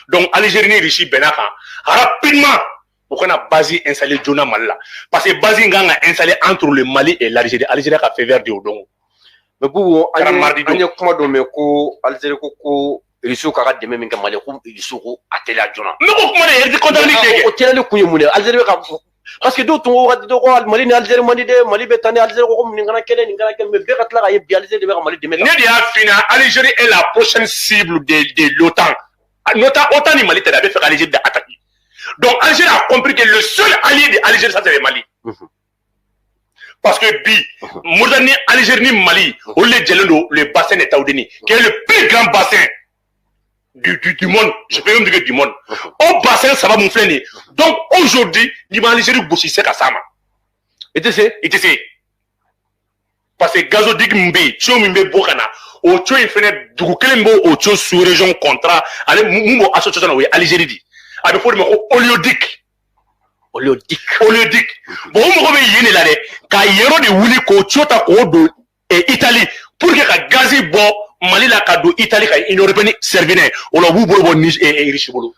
Donc, Algérie riche Benaka, rapidement, on a basé installé Jonah Mali. Parce que basé a installé entre le Mali et l'Algérie. L'Algérie a fait vers du Odongo.
Mais pour on a comment donner ko Algérie ko riche ka de même que Mali ko riche ko atela Jonah.
Mais comment est-ce qu'on a dit
que tele ko yemune Algérie ka parce que d'autres on dit ko Mali ni Algérie Mali betane Algérie ko ngana kele mais be katla ka yebi Algérie be Mali de même.
Algérie est la prochaine cible de l'OTAN. L'OTAN ni Mali t'avait fait Algérie d'attaquer. Donc Algérie a compris que le seul allié de Algérie ça c'est le Mali. Parce que Mauritanie, Algérie, Mali, on les Djelendo, le bassin de Taoudini, qui est le plus grand bassin du monde, je peux même dire du monde. Au bassin, ça va mon frère. Donc aujourd'hui, il va Algérie bosser c'est Kassama.
Et tu sais,
parce que gazodik mbe, tio mbe bokana, o tio infene dugu kelembo o tio sous région contrat, ale mumbo association we Algérie di. Abe fo de ko oléodique. Bon mo be yene la de ka yero de wuli ko tio ta ko do e Italie pour que ka gazi bo Mali la ka do Italie ka Union européenne servine o lo bu bo ni e riche bolo.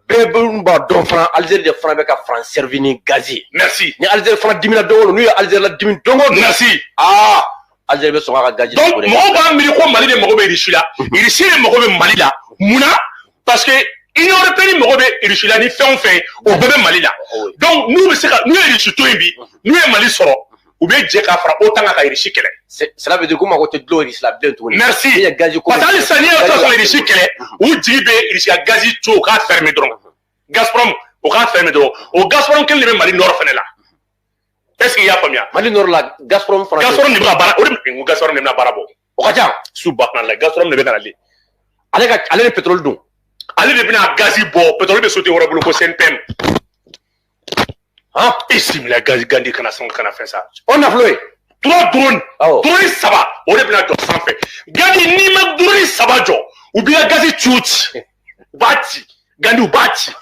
Bebumba don franc Algérie de franc be ka France servini gazi.
Merci.
Ni Algérie franc 10 000 dongo nu Algérie la 10 000 dongo.
Merci.
Ah Algérie be so ka gazi.
Donc mo ba mi ko Mali de mo be riche la. Riche de mo be Mali la. Muna parce que Union européenne mo be riche la ni fait au bébé Mali la. Donc nous c'est nous riche to bi. Nous Mali soro. Ou bien Djeka fera autant à riche kele.
Cela veut dire comment côté de l'eau riche la bien tout.
Merci. Parce que les Saniens sont riche kele. Ou Djibé riche à gazi to ka fermer dron. Gazprom au ka fermer dron. Au Gazprom quel le Mali nord fenela. Est-ce qu'il y a combien?
Mali nord la Gazprom français.
Gazprom ni ba bara. Ou Gazprom ni na barabo.
O kaja
sous bakna la Gazprom ne be na le.
Ale pétrole dun.
Ale de bina gazi bo pétrole be sauter wora bulu ko SNPM.
Hein?
Ici, la gaz gandhi kana fait ça.
On a floué.
3 drones. Drone ça va. On est bien dans sans fait. Gandhi ni ma drone ça va jo. Ou bien gazi chuti. Bati. Gandhi bati.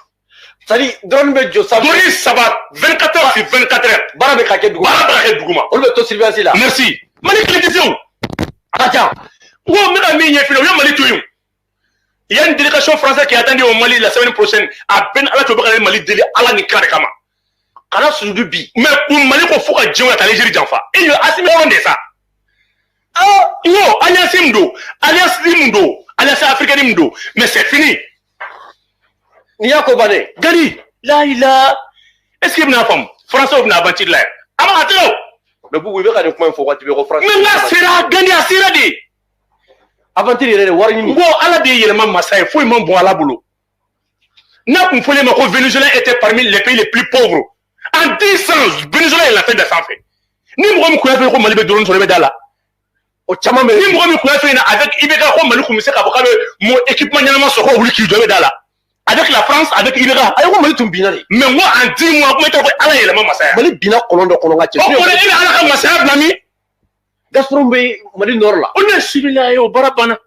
c'est-à-dire drone bɛ jɔ sanfɛ.
drone saba 24 heures sur 24 heures.
baara bɛ ka kɛ duguma.
baara bɛ ka kɛ duguma.
olu bɛ to surveillance la.
merci. Mali tile tɛ se o.
a ka ca.
n ko n bɛ ka min ɲɛf'i ɲɛna o ye Mali to yen. Il y a une délégation française qui est attendue au Mali la semaine prochaine. À peine à la Tobago, Mali délai à la Nika de Kama.
Kana sudu bi.
Mais pour Mali ko faut que Dieu à l'Algérie d'enfant. Et yo asime on de ça. Ah, yo alliance Mdo, alliance Mdo, alliance africaine Mdo. Mais c'est fini.
Niya ko bane.
Gadi, là il a. Est-ce qu'il y a une femme français ou une aventure là? Ama atelo.
Mais vous pouvez pas dire comment il faut tu veux français.
Mais là sera gagné à sera dit.
Aventure yɛrɛ de wari ɲini.
Bon, ala de yɛlɛma masa ye foyi man bon ala bolo. N'a kun fɔlen ma ko Venezuela était parmi les pays les plus pauvres. En 10 ans, Venezuela est la tête de sanfɛ. Ni mɔgɔ min kun y'a fɛ ko Mali bɛ drone sɔrɔ i bɛ da la.
O caman bɛ.
Ni mɔgɔ min kun y'a fɛ avec IBK ko Mali kun bɛ se k'a fɔ k'a bɛ mo équipement ɲɛnama sɔrɔ ko wuli k'i jɔ i bɛ da la. Avec la France, avec IBK.
Ayi ko Mali tun binna de.
Mais moi en 10 mois kuma i tɔgɔ ko ala yɛlɛma masaya.
Mali binna kɔlɔn dɔ kɔnɔ ka cɛ.
O kɔrɔ e bɛ ala ka masaya bila min?
Gazprom bɛ Mali nord la.
O ne sibila ye o baara banna.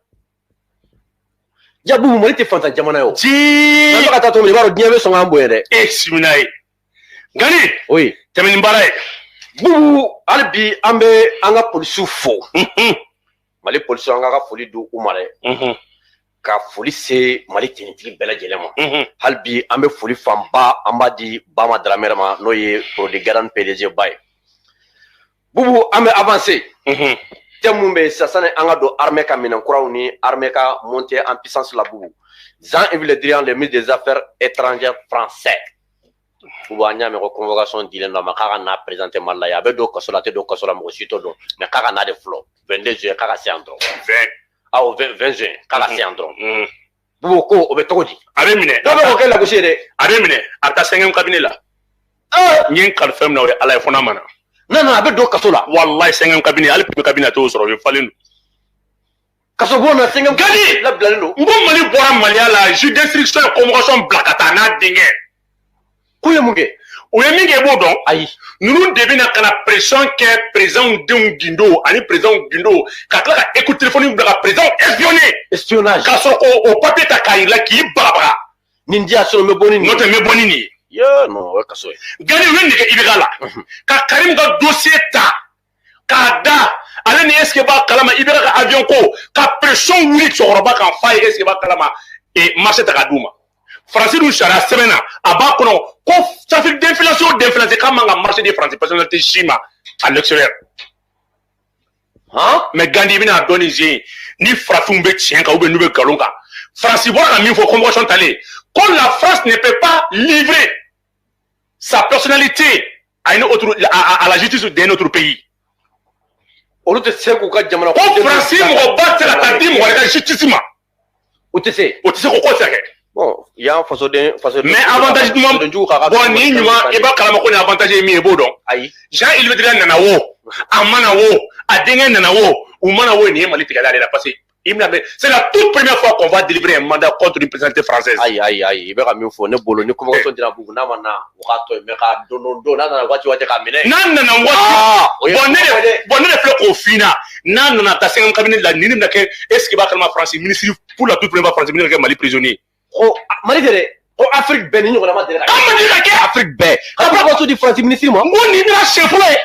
Jabu Mali tɛ fantan jamana ye o.
Jii.
N'an bɛ ka taa cogo min i b'a dɔn diɲɛ bɛ sɔn k'an bonya dɛ.
E simina ye. Gani.
Oui.
Tɛmɛ ni baara ye.
Bubu hali bi an bɛ an ka polisiw fo. Mali polisiw an ka foli di u ma dɛ. Ka foli se Mali tenitigi bɛɛ lajɛlen ma. Hali bi an bɛ foli fanba an b'a di Bama Dramɛ ma n'o ye Prodi Garan PDG ba ye. Bubu an bɛ avancer. Thème mun bɛ sisan sani an ka don armée ka minɛnkuraw ni armée ka monter en puissance la Bubu. Jean-Yves Le Drian, le ministre des Affaires étrangères français. Bubu an y'a mɛn ko convocation dilen dɔ ma k'a ka n'a présenter Mali la yan a bɛ don kaso la a tɛ don kaso la mɔgɔ si t'o dɔn mais k'a ka n'a de fɔlɔ 22 juillet k'a ka se yan dɔrɔn. 20 juin k'a ka se yan dɔrɔn. Bubu ko o bɛ cogo di.
A bɛ minɛ.
dɔw bɛ k'o kɛ lagosi ye dɛ.
A bɛ minɛ a bɛ taa sɛgɛn cabinet la. N ye n kalifa fɛn min na o ye ala ye fɔ n'a ma na.
Non, a bɛ don kaso la.
Wallahi sɛgɛn cabinet hali premier cabinet a t'o sɔrɔ o ye falen don.
Kaso bon na sɛgɛn
Gadi
labilalen don.
N ko Mali bɔra Maliya la juge d'instruction ye convocation bila ka taa n'a denkɛ.
K'u ye mun kɛ.
O ye min kɛ i b'o dɔn.
Ayi.
Ninnu de bɛna ka na pression kɛ président denw gindo ani président gindo ka tila ka écoute téléphonique bila ka président espionner.
Espionnage.
K'a sɔrɔ o papier ta k'a yira k'i bagabaga.
Nin di a sɔrɔ n bɛ bɔ ni nin ye.
N'o tɛ n bɛ bɔ ni nin ye.
Yo non o ye kaso ye.
Gani u ye nɛgɛ IBK la ka Karim ka dossier ta k'a da ale ni est-ce que b'a kalama IBK ka avion ko ka pression wuli cɛkɔrɔba kan f'a ye est-ce que b'a kalama marché ta k'a d'u ma. Faransi dun sariya sɛbɛnna a b'a kɔnɔ ko trafic d'inflation o d'inflation k'a man ka marché des Français personnalité si ma à l'extérieur. Mais Gandi i bɛna dɔn nin sen ni farafinw bɛ tiɲɛ kan ou bien n'u bɛ nkalon kan Faransi bɔra ka min fɔ convocation talen ko la France ne peut pas livrer sa personnalité à la justice d'un autre pays.
Olu tɛ se k'u ka jamana.
Ko Faransi mɔgɔ ba tɛ se ka taa di mɔgɔ wɛrɛ ka justice ma.
O tɛ se.
O tɛ se k'o se ka kɛ.
Bon yan fasoden.
Mais avantage ɲuman bon ni ɲuman i b'a kalama ko ni avantage ye min ye i b'o dɔn. Ayi. Jean-Yves Le Drian nana wo a mana wo a denkɛ nana wo u mana wo nin ye Mali tigɛla ale la parce que c'est la toute première fois qu'on va délivrer un mandat contre une personnalité française.
Ayi i bɛ ka min fɔ ne bolo ni convocation dira Bubu n'a ma na o k'a to yen mais k'a don n'a nana waati k'a minɛ. N'a
nana waati bon ne de filɛ k'o f'i ɲɛna n'a nana taa sɛgɛn cabinet la nin de bɛna kɛ est-ce que b'a kalama France ministre pour la toute première fois France ministre bɛ kɛ Mali prisonnier.
Mali tɛ dɛ ko Afrique bɛɛ ni ɲɔgɔnna ma deli ka kɛ.
An ma deli ka kɛ.
Afrique bɛɛ. Ka convocation di France ministre ma.
N ko nin bɛna siɲɛ fɔlɔ ye.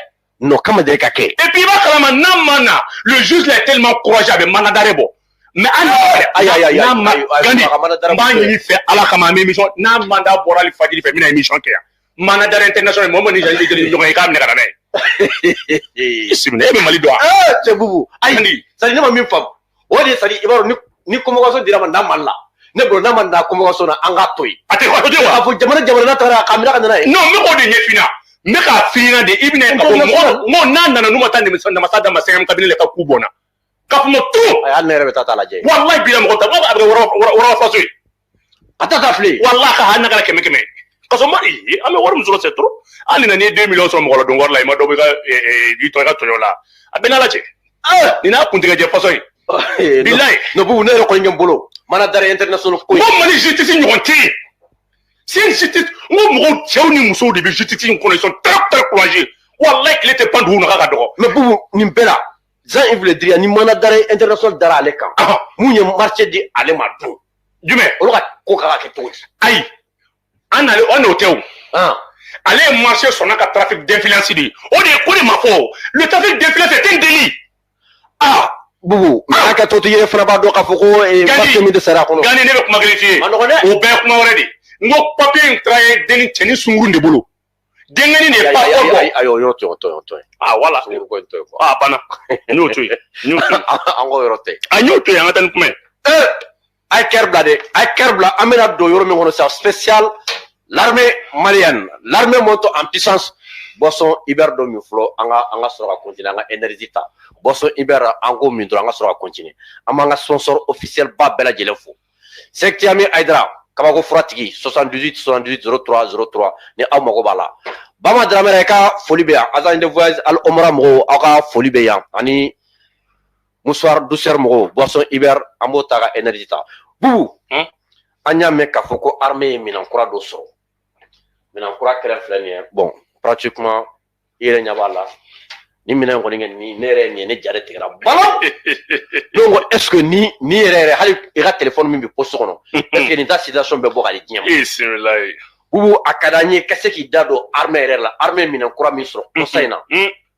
Non k'a ma deli ka kɛ.
Et puis i b'a kalama n'a ma na le juge là est tellement courageux a bɛ mandat d'arrêt bɔ. Mais ayi n'a ma Gandi n b'a ɲini fɛ ala kama an bɛ émission n'a mandat bɔra hali fajiri fɛ n bɛna émission kɛ yan mandat d'arrêt international mɔgɔ ni janjɛ jeli ɲɔgɔn ye k'a minɛ ka na n'a ye. Simina e bɛ Mali dɔn wa.
Cɛ Bubu ayi sadi ne ma min faamu o de ye sadi i b'a dɔn ni convocation dira ma n'a Mali la ne bolo n'a ma na convocation na an k'a to yen. A tɛ wa a fɔ jamana n'a taara k'a minɛ ka na ye. Non n bɛ k'o de ɲɛf'i ɲɛna n bɛ k'a f'i ɲɛna de i bɛna ye ka fɔ mɔgɔ n'a nana n'u ma taa namasa d'a ma sɛgɛn cabinet la ka k'u bɔnna. K'a fɔ tout. Hali ne yɛrɛ bɛ taa lajɛ. Wallahi bi mɔgɔ ta ko a bɛ wɔɔrɔ faso ye. A ta taa fili. Wallahi ka hali n'a kɛra kɛmɛ kɛmɛ. Ka sɔrɔ an bɛ wari min sɔrɔ c'est trop. Hali na n'i ye 2 millions sɔrɔ mɔgɔ la don wari la i ma dɔ bɔ i ka tɔɲɔ la a bɛ n'ala cɛ. Nin n'a kuntigɛjɛ faso ye. Bilayi. Non Bubu ne yɛrɛ kɔni ye n bolo. Mana d'arrêt international ko ye. Ko Mali justice ɲɔgɔn tɛ yen. C'est une justice n ko mɔgɔw cɛw ni musow de bɛ justice in kɔnɔ ils sont très courageux. Wallahi tile tɛ pan dugu na k'a ka dɔgɔ. Mais Bubu nin bɛɛ la. Jean-Yves Le Drian ni mana d'arrêt international dara ale kan. Mun ye marché di ale ma dun. Jumɛn? Olu ka ko ka kɛ cogo di? Ayi.
on allez marcher sur un trafic d'influence. Le trafic d'influence est un délit.
Ah, Boubou, aka to tiyé fana ba do ka foko e papier mi de sara kono.
Gani ne be kuma galifié. O be kuma wore di. Ngo papier traye deni teni sungurundi bolo. Dengani ne pa ko.
Ayo yo to.
Ah voilà. Ah bana. Nyoto.
Ango yorote.
Anyoto ya ngatan kuma.
Ay kerbla amena do yoro mi ngono sa spécial l'armée malienne. L'armée monte en puissance. Boson Iber do mi flo anga soro ka continuer anga énergie ta. Boson Iber ango mi do anga soro ka continuer. Amanga sponsor officiel ba bela jele fo. Sektiami Aidra kabako furatigi 78 ni amago bala. Bama dramere ka folie be azan de voyage al omra mo aka folie be yan ani Moussoir douceur mo boson Iber amota ka énergie ta. Bubu anya me ka foko armée minan kura do so. Minan kura kere flani bon pratiquement il n'y a pas là ni mina ko ni nere ni ne jare tigra balo donc est-ce que ni rere hali ira téléphone mi poste kono est-ce que ni ta situation be bo gali diam
bismillah
bubu akadanye kesse ki dado armée rere la armée mina kura misro ko sayna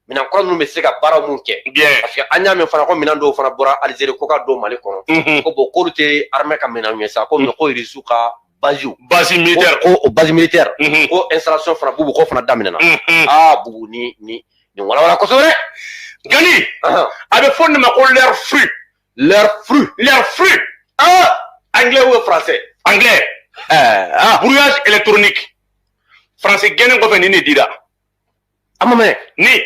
mina kura no me sega bara mun ke parce que anya me fana ko mina do fana bora Algérie ko ka do Mali kono ko bo ko te armée ka mina ngesa ko no ko irizuka base militaire base militaire ko installation fana bubu ko fana daminana ah bubu ni wala ko sore
gani abe fonde ma ko l'air fruit
anglais ou français
anglais brouillage électronique français genen ko fene ni dira
amame
ni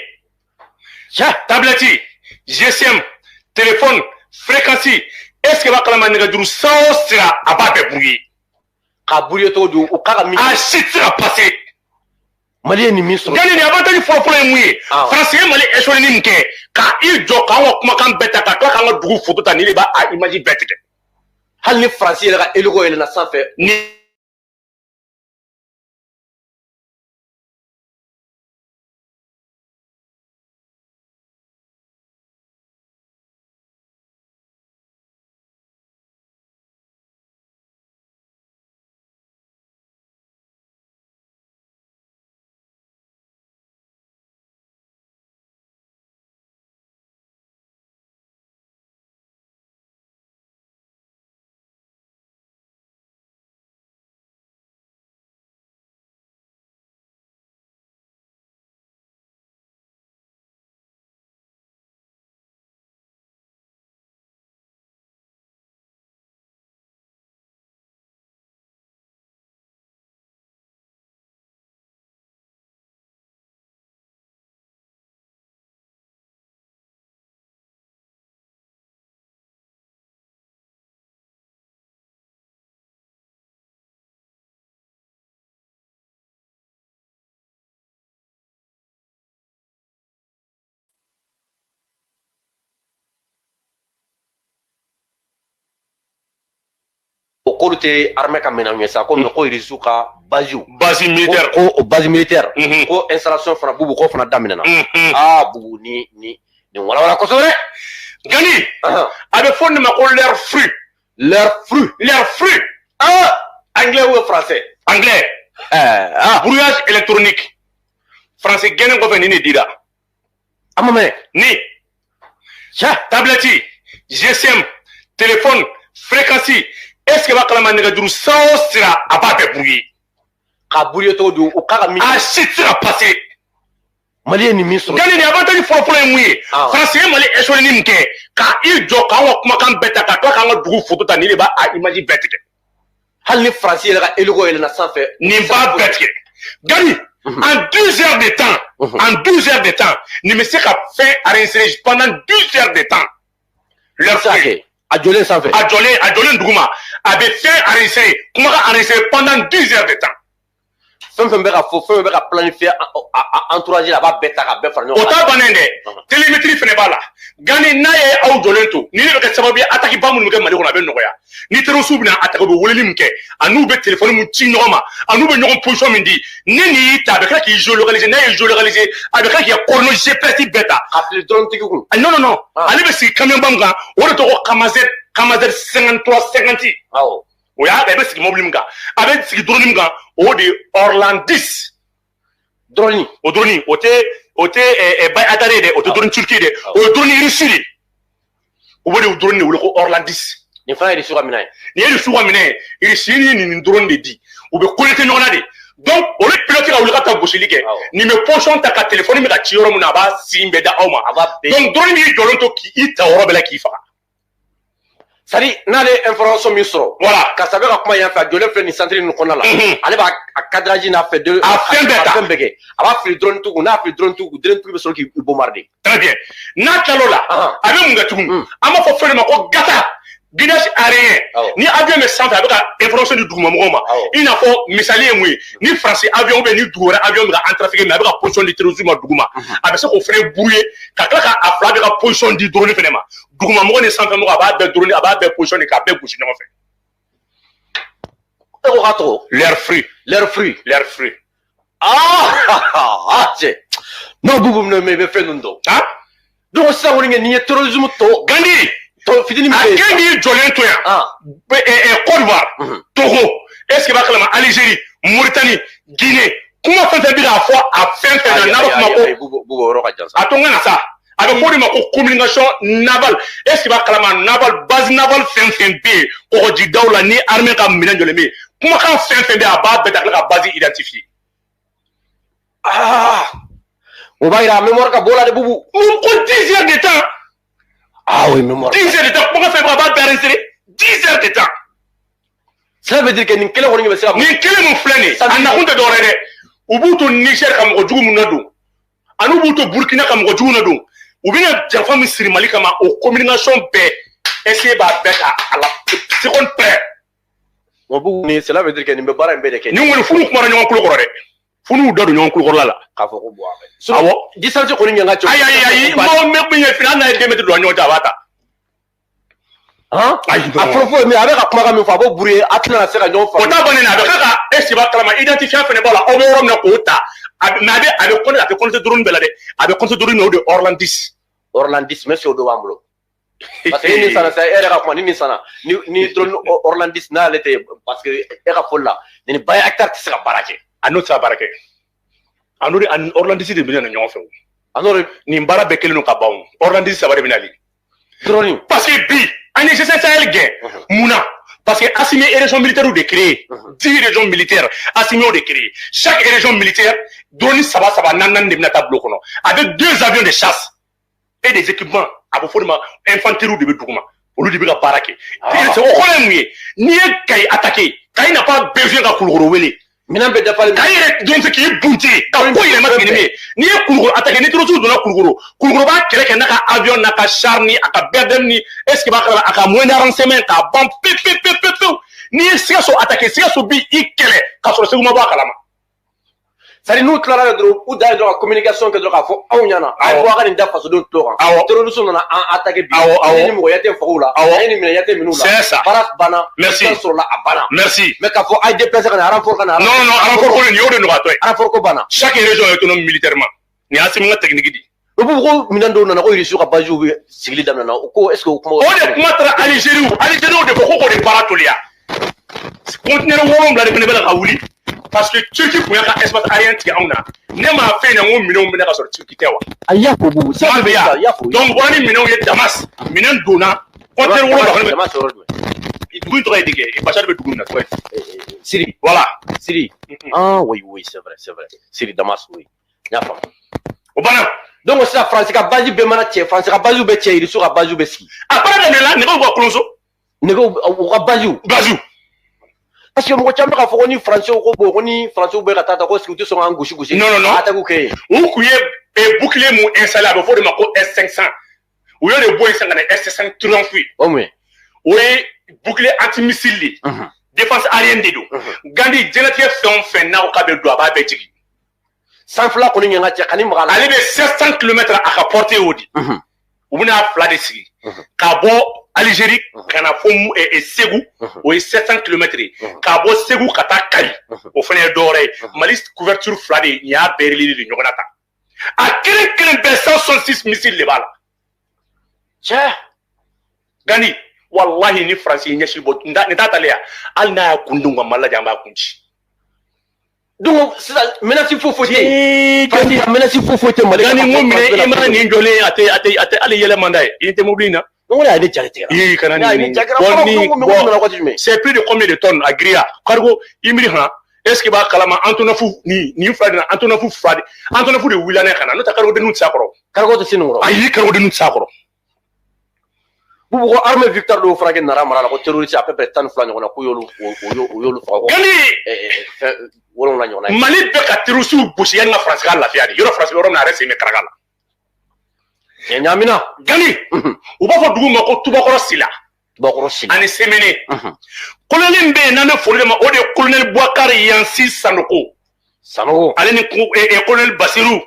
tablette GSM téléphone fréquence est-ce que va kala ni ga duru sira ababe brouiller
kaburiyo to du o kaka mi
sera passé
Mali ni misro
gani ni avantage fo muye français Mali échoué ni nke ka il jo ka wa kuma kan beta ka ka nga dugu photo ta ni ba a image beta
hal ni français la elugo ele na sans fait
ni
ko te armée ka mina ngesa ko no ko irizuka
base militaire
ko base militaire ko installation fana bubu ko fana daminana ah bubu ni wala ko sore
gani abe fonde ma ko l'air fruit
anglais ou français
anglais brouillage électronique français genen ko fene ni dira
amame
ni tablette GSM téléphone fréquence est-ce que va kala maniga duru sira ababe brouiller
kaburiyo to du o kaka mi
sera passé
Mali ni misro
gani ni avantage fo muye français Mali échoué ni nke ka il jo ka wa kuma kan beta ka ka nga dugu photo ta ni ba a image beta
hal ni français la elugo ele na sans fait
ni ba beta gani en 12 heures de temps ni me se ka fait arrêter pendant 12 heures de temps leur fait
Adjolé sans fait
adjolé nduguma avait fait arrêter comment arrêter pendant 12 heures de temps
femme be ka planifier entourager la ba beta ka be farno
ota banende télémétrie fene bala gani naye aw jolento ni ne be ka sababu attaque ba mun ke Mali ko na be noya ni tero subina attaque be woleli mke anu be téléphone mu ci nyoma anu be nyom position min di ni ta be ka ki géolocaliser na géolocaliser avec ka ki corno GPS beta
appelé drone tiku
non ali be si camion bamga wala to ko Kamazer 53 50
awo
o y'a bɛ sigi mobili min kan a bɛ sigi drone min kan o de Orlandis
drone
o drone o tɛ Bayadare ye dɛ o tɛ drone turki ye dɛ o ye drone russe de o b'o de drone de wele ko Orlandis
nin fana ye Russie ka minɛ
ye nin ye Russie ka minɛ ye Russie ni nin drone de di u bɛ connecté ɲɔgɔn na de donc olu pilote ka wuli ka taa gosili kɛ nin bɛ position ta ka téléphone bɛ ka ci yɔrɔ min na a b'a signe bɛɛ da aw ma donc drone b'i jɔlen to k'i ta yɔrɔ bɛɛ la k'i faga.
C'est-à-dire n'ale information min sɔrɔ
voilà
ka sabe ka kuma yan fɛ a jɔlen filɛ nin centre nin kɔnɔna la ale b'a cadrage n'a fɛ de
a fɛn bɛɛ
kɛ a b'a fili drone tugu n'a fili drone tugu bɛ sɔrɔ k'i bombarder.
Très bien n'a kɛl'o la a bɛ mun kɛ tugun an b'a fɔ fɛn de ma ko gata guidage aérien ni avion bɛ sanfɛ a bɛ ka information di dugumamɔgɔw ma i n'a fɔ misali ye mun ye ni faransi avion ni dugu wɛrɛ avion bɛ ka entrafiquer mais a bɛ ka position di terroriste ma duguma a bɛ se k'o fɛnɛ brouiller ka tila ka a fila bɛ ka position di drone fɛnɛ ma dugumamɔgɔ ni sanfɛmɔgɔ a b'a bɛɛ drone a b'a bɛɛ position k'a bɛɛ gosi ɲɔgɔn fɛ.
E ko k'a tɔgɔ
l'air free
cɛ n'o bubu minɛ mɛ i bɛ fɛn ninnu dɔn donc sisan kɔni kɛ nin ye terrorisme tɔ
Gandi
fitinin
a kɛ n'i jɔlen to yan Côte d'Ivoire Togo est-ce que b'a kalama Algérie Mauritanie Guinée kuma fɛn fɛn bɛ k'a fɔ a fɛn fɛn na n'a bɛ kuma ko a to n ka na sa a bɛ fɔ o de ma ko communication naval est-ce que b'a kalama naval base naval fɛn fɛn bɛ yen kɔgɔjidaw la ni armée ka minɛn jɔlen bɛ yen kumakan fɛn fɛn bɛ yen a b'a bɛɛ ta ka tila ka base identifier.
o b'a yira mémoire ka bɔ la de bubu
ko 10 heures de temps.
Ah oui, mémoire.
10 heures de temps. Pourquoi faire pas d'arrêter 10 heures de temps.
Ça veut dire que ni kelen kɔni bɛ se ka.
Ni kelen mun filɛ nin ye a nakun tɛ dɔwɛrɛ dɛ u b'u to Niger ka mɔgɔ jugu mun na don ani b'u to Burkina ka mɔgɔ jugu na don u bɛna janfa min siri Mali kama o communication bɛɛ essayer b'a bɛɛ ta à la seconde près.
Bon bugu ni cela veut dire que nin bɛ baara in bɛɛ de kɛ.
Ni kɔni funu kumana ɲɔgɔn kulo kɔrɔ dɛ funu da don ɲɔgɔn kulo kɔrɔ la
k'a fɔ ko bon awɔ distance kɔni ɲɛ ka co.
ayi mɔgɔ min ye fili hali n'a ye 2 mètres don a ɲɔgɔn cɛ a b'a ta.
A fɔlɔfɔlɔ min a bɛ ka kumakan min fɔ a b'o brouiller a tɛna se ka ɲɔgɔn faamu.
O t'a bannen a bɛ kila ka e seba kalama identifiant fɛnɛ b'a la aw bɛ yɔrɔ min na k'o ta mais a bɛ compter drone bɛɛ la dɛ a bɛ compter drone o de Orlandis
mais c'est o dɔ b'an bolo. Parce que ni sana sa e yɛrɛ ka kuma ni sana ni drone Orlandis n'ale tɛ parce que e ka fɔli la nin bɛɛ acteur tɛ se ka baara kɛ.
A n'o tɛ se ka baara kɛ a n'o de ani Orlandis de bɛ na ɲɔgɔn fɛ o.
A n'o de
nin baara bɛɛ kelen don ka ban o Orlandis saba de bɛ nali.
Drone
parce que bi an ye G5 Sahel gɛn mun na parce que Assimi est région militaire de créer 10 régions militaires Assimi de créer chaque région militaire drone saba nanan de bɛna taa bulon kɔnɔ avec 2 avions de chasse et des équipements a bɛ fɔ de ma infanterie de bɛ duguma olu de bɛ ka baara kɛ o kɔrɔ ye mun ye n'i ye Kayi attaquer Kayi n'a pas besoin ka Kulukoro wele
minɛn bɛ dafalen
Kayi yɛrɛ don tɛ k'i bunte ka ko yɛlɛma tigɛ ni n'i ye Kulukoro attaquer ni terroriste donna Kulukoro b'a kɛlɛ kɛ n'a ka avion n'a ka char ni a ka BRDM ni est-ce que b'a kalama a ka moyen de renseignement k'a ban pewu n'i ye Sikaso attaquer Sikaso bi i kɛlɛ k'a sɔrɔ Segu ma bɔ a kalama.
C'est-à-dire nous tilara dɔrɔn u da ye dɔrɔn ka communication kɛ dɔrɔn k'a fɔ anw ɲɛna a ye bɔ a ka nin da fasodenw tulo kan terroriste nana an attaquer bi ni mɔgɔ ya tɛ fagow la a ye nin minɛ ya tɛ minnu la baara banna fɛn sɔrɔla a banna mais k'a fɔ a ye déplacé ka na renfort ka na
non renfort ko nin y'o de nɔgɔyatɔ ye
renfort ko banna
chaque région est autonome militairement nin y'a Assimi ka technique di
o b'u ko minɛn dɔw nana ko Russie ka base bɛ sigili daminɛ o ko est-ce que o kuma
o de kuma taara Algérie de fɔ ko k'o de baara toliya conteneur 7 de fɛnɛ bɛ ka wuli parce que Turquie kun y'a ka espace aérien tigɛ anw na ne m'a fɛ yen ko minɛnw bɛna ka sɔrɔ Turquie tɛ wa
a y'a fɔ bubu
donc bɔra ni minɛnw ye Damas minɛn donna conteneur 7
Damas yɔrɔ jumɛn
dugu in tɔgɔ ye di kɛ Bachar bɛ dugu min na tɔgɔ ye
Syrie
voilà
Syrie oui c'est vrai Syrie Damas oui n y'a faamu
o banna
donc sisan France ka base bɛɛ mana cɛ France ka base bɛ cɛ Russie ka base bɛ sigi
a baara daminɛ la nɛgɛw ka kulonso
nɛgɛw u ka base parce que mɔgɔ caman bɛ k'a fɔ ko ni Français ko bon ko ni Français bɛ ka taa ko est-ce que u tɛ sɔn k'an gosi
non
attaque kɛ yen
u kun ye bouclier mun installé a bɛ fɔ de ma ko S500 u y'o de bɔ yen sisan ka na S500 Triomphe
o mun ye
o ye bouclier antimissile de défense aérienne de don Gandi diɲɛlatigɛ fɛn o fɛn n'a ko k'a bɛ don a b'a bɛɛ jigin
sanfɛla kɔni ɲɛ ka cɛ ani maga la
ale bɛ 700 km a ka portée o di u bɛna fila de sigi k'a bɔ Algérie ka na fɔ Segu o ye 700 km ye k'a bɔ Segu ka taa Kayi o fana ye dɔwɛrɛ ye Mali couverture fila de nin y'a bɛɛ relier de ɲɔgɔn na tan a kelen bɛɛ 166 missiles de b'a la
cɛ
Gandi wallahi ni France ɲɛsi bɔ ni t'a tale ya hali n'a y'a kun dun ka Mali lajɛ an b'a kun ci.
Donc sisan menace foyi tɛ menace foyi tɛ Mali.
Gani ŋo minɛ i mana nin jɔlen a tɛ hali yɛlɛ man d'a ye i tɛ mobili in na.
Donc ne y'ale jara tigɛ.
Ii kana nin c'est plus de combien de tonnes à Gria cargo i miiri hàn est-ce que b'a kalama Antonov nin fila de Antonov de wulila ne kana n'o tɛ cargo denninw tɛ s'a kɔrɔ.
Cargo tɛ se nin kɔrɔ.
Ayi cargo denninw tɛ s'a kɔrɔ.
Bubu ko armée Victor dɔw fana kɛ Nara mara la ko terroriste à peu près 12 ɲɔgɔn na ko y'olu faga ko.
Gani
7 ɲɔgɔn na.
Mali bɛ ka terroriste gosi yanni ka France ka lafiya de yɔrɔ France bɛ yɔrɔ min na a yɛrɛ sen bɛ karaga la.
Ɲamina.
Gani u b'a fɔ dugu ma ko Tubakɔrɔ Sila.
Tubakɔrɔ Sila.
Ani Semene. Colonel bɛ yen n'an bɛ foli de ma o de ye colonel Bouakari Yansi Sanogo.
Sanogo.
Ale ni colonel Basiru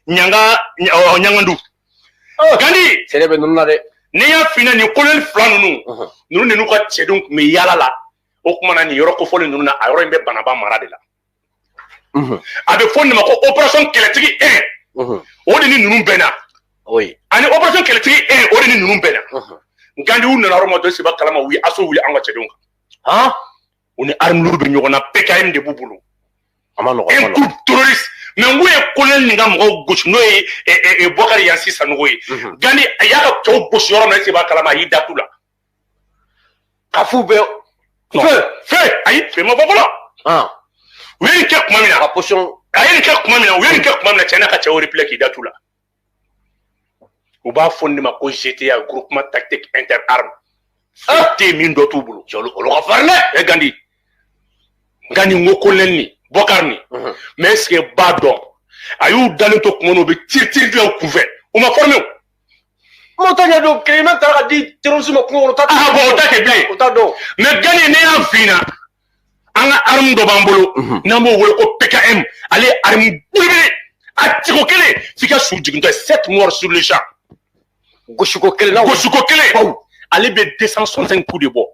Ɲangandu. Gani
sɛnɛ bɛ ninnu na dɛ.
n'i y'a finɛ nin colonel fila ninnu de n'u ka cɛdenw tun bɛ yaala la o tuma na nin yɔrɔ kofɔlen ninnu na a yɔrɔ in bɛ Banaba mara de la. A bɛ fɔ nin ma ko opération kɛlɛtigi 1 o de ni ninnu bɛnna ani opération kɛlɛtigi 1 o de ni ninnu bɛnna. Gandi u nana yɔrɔ min na dɔ seba kalama u ye aso wuli an ka cɛdenw kan. U ni arme lourde bɛ ɲɔgɔn na PKM de b'u bolo. Un coup terroriste. Mais où est colonel ninga mɔgɔw gosi n'o ye Bouakari Yansi Sanogo ye. Gandi a y'a ka cɛw gosi yɔrɔ min na seba kalama a y'i da tu la.
Ka fu bɛ
fɛ ayi fɛ ma bɔ fɔlɔ. U ye nin kɛ tuma min na a ye nin kɛ tuma min na u ye nin kɛ tuma min na cɛ n'a ka cɛw replié k'i da tu la. U b'a fɔ nin ma ko GTA groupement tactique interarme. Fɛn min dɔ t'u bolo.
Olu ka farin dɛ.
Gandi n ko colonel ni Bouakari ni mais est-ce que b'a dɔn a y'u dalen to kuma na u bɛ tiri dilan u kunfɛ u ma formé o.
Mo ta ɲɛ dɔn Kérémé taara ka di terroriste ma kungo kɔnɔ.
Bon o t'a kɛ bilen.
O t'a dɔn.
Mais Gani ne y'a f'i ɲɛna an ka arme dɔ b'an bolo n'an b'o wele ko PKM ale ye arme belebele a cogo kelen f'i ka su jigintɔ ye 7 morts sur le champ.
Gosiko kelen na.
Gosiko kelen ale bɛ 265 coups de bɔ.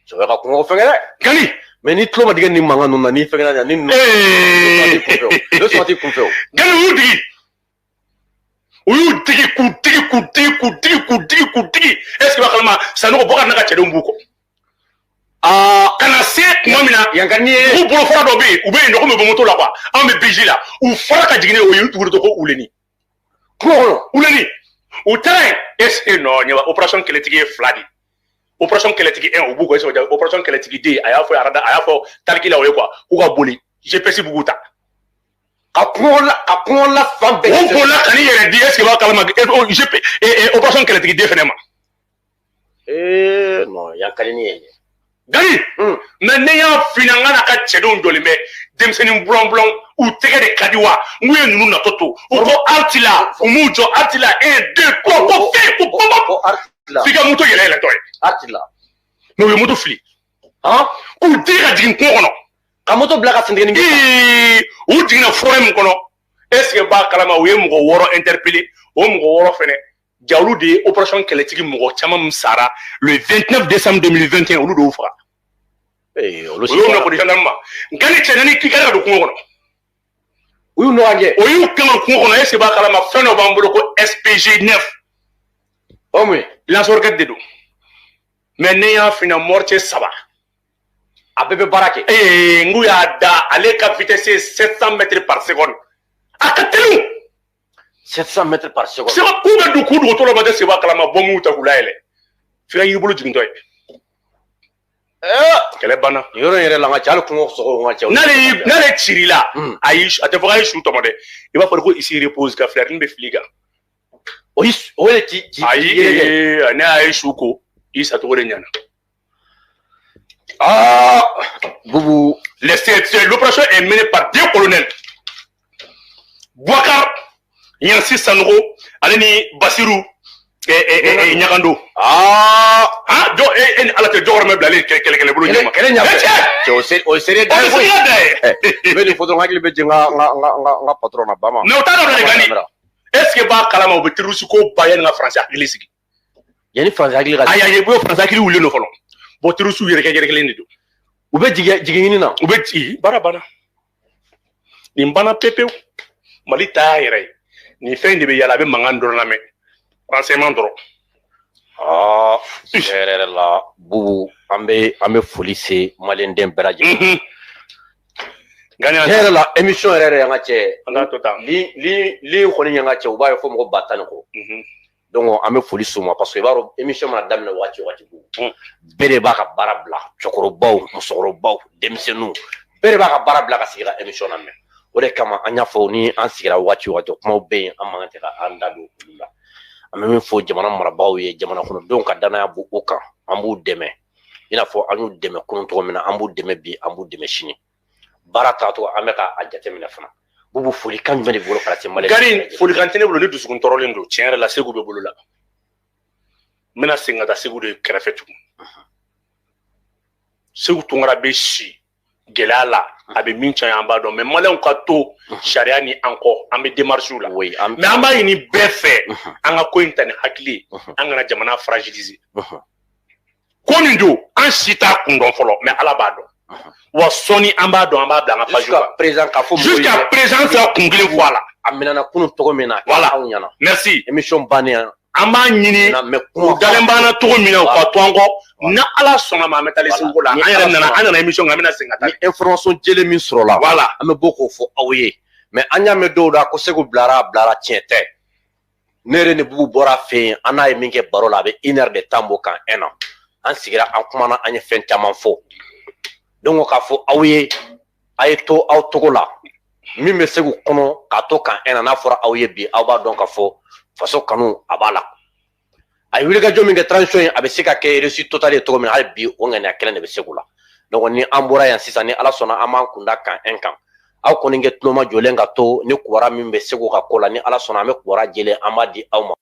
Sɔrɔ ka kungo fɛngɛ dɛ.
Gani.
Mais ni tulo ma tigɛ ni mankan ninnu na ni fɛngɛ na ni ninnu. Ne sɔn ti kunfɛ o.
Gani u y'u digi k'u digi est-ce que b'a kalama Sanogo Bouakari n'a ka cɛdenw b'u kɔ. Ka na se tuma min na u bolofara dɔ bɛ yen u bɛ yen nɔ komi u bɛ moto la quoi anw bɛ BJ la u fara ka jigin o ye u tugu de ko Uleni.
Kungo kɔnɔ.
Uleni u taara yen est-ce que non ɲɛ opération kɛlɛtigi ye 2 de. Opération kɛlɛtigi 1 u b'u kɔ est-ce que opération kɛlɛtigi 2 a y'a fɔ Taliki la o ye quoi k'u ka boli GPS b'u k'u ta.
A kungo la fan bɛɛ.
O kungo la ka n'i yɛrɛ di est-ce que b'a kalama opération kɛlɛtigi 2 fɛnɛ ma.
Non yan ka di ne ye.
Gani mais ne y'a f'i ɲɛna n kana ka cɛdenw jɔlen bɛ denmisɛnnin bulan u tɛgɛ de ka di wa n k'u ye ninnu natɔ to u ko arti la u m'u jɔ arti la 1 2 3 ko fɛn ko bɔnbɔn f'i ka moto yɛlɛtɔ ye.
Arti la.
Mais u ye moto fili. K'u digi ka jigin kungo kɔnɔ.
Ka moto bila ka sentigɛnin kɛ.
U jiginna forêt min kɔnɔ est-ce que b'a kalama u ye mɔgɔ 6 interpellé o mɔgɔ 6 fɛnɛ ja olu de ye opération kɛlɛtigi mɔgɔ caman min sara le 29 décembre 2021 olu de y'u faga.
Olu
y'u nɔ ko di gendarme ma. Gani cɛ naani k'i ka don kungo kɔnɔ.
U y'u nɔgɔ kɛ.
O y'u kɛn ka kungo kɔnɔ est-ce que b'a kalama fɛn dɔ b'an bolo ko SPG 9.
O mun ye.
Lance-roquette de don. Mais ne y'a f'i ɲɛna mortier 3.
A bɛɛ bɛ baara kɛ.
N k'u y'a da ale ka vitesse ye 700 mètres par seconde. A ka teli.
700 mètres par seconde.
K'u bɛ don k'u dogo tɔlɔ ma tɛ seba kalama bɔ m'u ta k'u layɛlɛ. F'i ka yiri bolo jigintɔ ye. Kɛlɛ banna.
Yɔrɔ in yɛrɛ la n ka cɛ hali kungo sɔgɔ n ka cɛ.
N'ale ciri la ayi a tɛ fɔ k'a ye su tɔmɔ dɛ i b'a fɔ ko ici repose ka filarini bɛ fili kan.
O de ci.
Ayi ne y'a ye su ko i sacogo de ɲɛna.
Boubou.
L'opération est menée par 2 colonels. Bouakari Yansi Sanogo, ale ni Basiru Ɲagando. Ala tɛ jɔyɔrɔ mɛn bila ale kɛlɛkɛlɛbolo ɲɛma.
Kɛlɛ ɲɛfɛ. O ye seere da ye.
O ye seere da ye.
I bɛ nin fɔ dɔrɔn hakili bɛ jɛ n ka patron na Bama.
Mais o t'a dɔn de Gani. Est-ce que b'a kalama u bɛ terroriste ko ba yanni ka France hakili sigi.
Yanni France hakili ka
sigi. Ayi o France hakili wulilen don fɔlɔ. Bon terroriste yɛrɛ kelen de don.
U bɛ jigin ɲini na.
U bɛ jigin baara banna. Nin banna pepewu. Mali ta y'a yɛrɛ ye. Nin fɛn in de bɛ yala a bɛ mankan dɔrɔn lamɛn. renseignement dɔrɔn.
yɛrɛ la bubu an bɛ foli se maliyɛnden bɛɛ lajɛlen. Hɛrɛ la émission yɛrɛ y'an ka cɛ.
An ka to tan.
Li kɔni y'an ka cɛ u b'a ye fɔ mɔgɔ 10,000 ni kɔ. Donc an bɛ foli s'u ma parce que i b'a dɔn émission mana daminɛ waati o waati bɛɛ de b'a ka baara bila cɛkɔrɔbaw musokɔrɔbaw denmisɛnninw bɛɛ de b'a ka baara bila ka sigi ka émission lamɛn. O de kama an y'a fɔ ni an sigira waati o waati kumaw bɛ yen an man kan tɛ ka an da don olu la. An bɛ min fɔ jamana marabagaw ye jamana kɔnɔdenw ka danaya b'u o kan an b'u dɛmɛ i n'a fɔ an y'u dɛmɛ kunun cogo min na an b'u dɛmɛ bi an b'u dɛmɛ sini baara taatɔ an bɛ ka jateminɛ fana bubu folikan jumɛn de bolo ka se maliyɛn.
Gari folikan tɛ ne bolo ni dusukun tɔɔrɔlen don tiɲɛ yɛrɛ la Segu bɛ bolo la n bɛna segin ka taa Segu de kɛrɛfɛ tugun Segu Tunkara bɛ si gɛlɛya la a bɛ min tiɲɛ an b'a dɔn mais maliyɛnw ka to sariya ni an kɔ an bɛ démarches la mais an b'a ɲini bɛɛ fɛ an ka ko in ta ni hakili ye an kana jamana fragiliser ko min don an si t'a kun dɔn fɔlɔ mais Ala b'a dɔn wa sɔni an b'a dɔn an b'a bila an ka page kan jusqu'à présent fɛ kun kelen fɔ a la
a minɛna kunun cogo min na
voilà
anw ɲɛna
merci
émission bannen
an b'a ɲini u dalen b'an na cogo min na u ka to an kɔ ni Ala sɔnna ma an bɛ taa Segu la an yɛrɛ nana émission kan an bɛna segin ka taa
ni information jɛlen min sɔrɔla
voilà
an bɛ bɔ k'o fɔ aw ye mais an y'a mɛn dɔw la ko Segu bilara tiɲɛ tɛ ne yɛrɛ ni bubu bɔra fɛ yen an n'a ye min kɛ baro la a bɛ 1 heure de temps bɔ kan 1 an an sigira an kumana an ye fɛn caman fɔ donc k'a fɔ aw ye a ye to aw togo la min bɛ Segu kɔnɔ k'a to kan 1 an n'a fɔra aw ye bi aw b'a dɔn k'a fɔ faso kanu a b'a la a ye wulikajɔ min kɛ transition ye a bɛ se ka kɛ réussite totale ye cogo min na hali bi o ŋaniya kelen de bɛ Segu la donc ni an bɔra yan sisan ni Ala sɔnna an b'an kunda kan 1 kan aw kɔni kɛ tuloma jɔlen ka to ni kibaruya min bɛ Segu ka ko la ni Ala sɔnna an bɛ kibaruya jɛlen an b'a di aw ma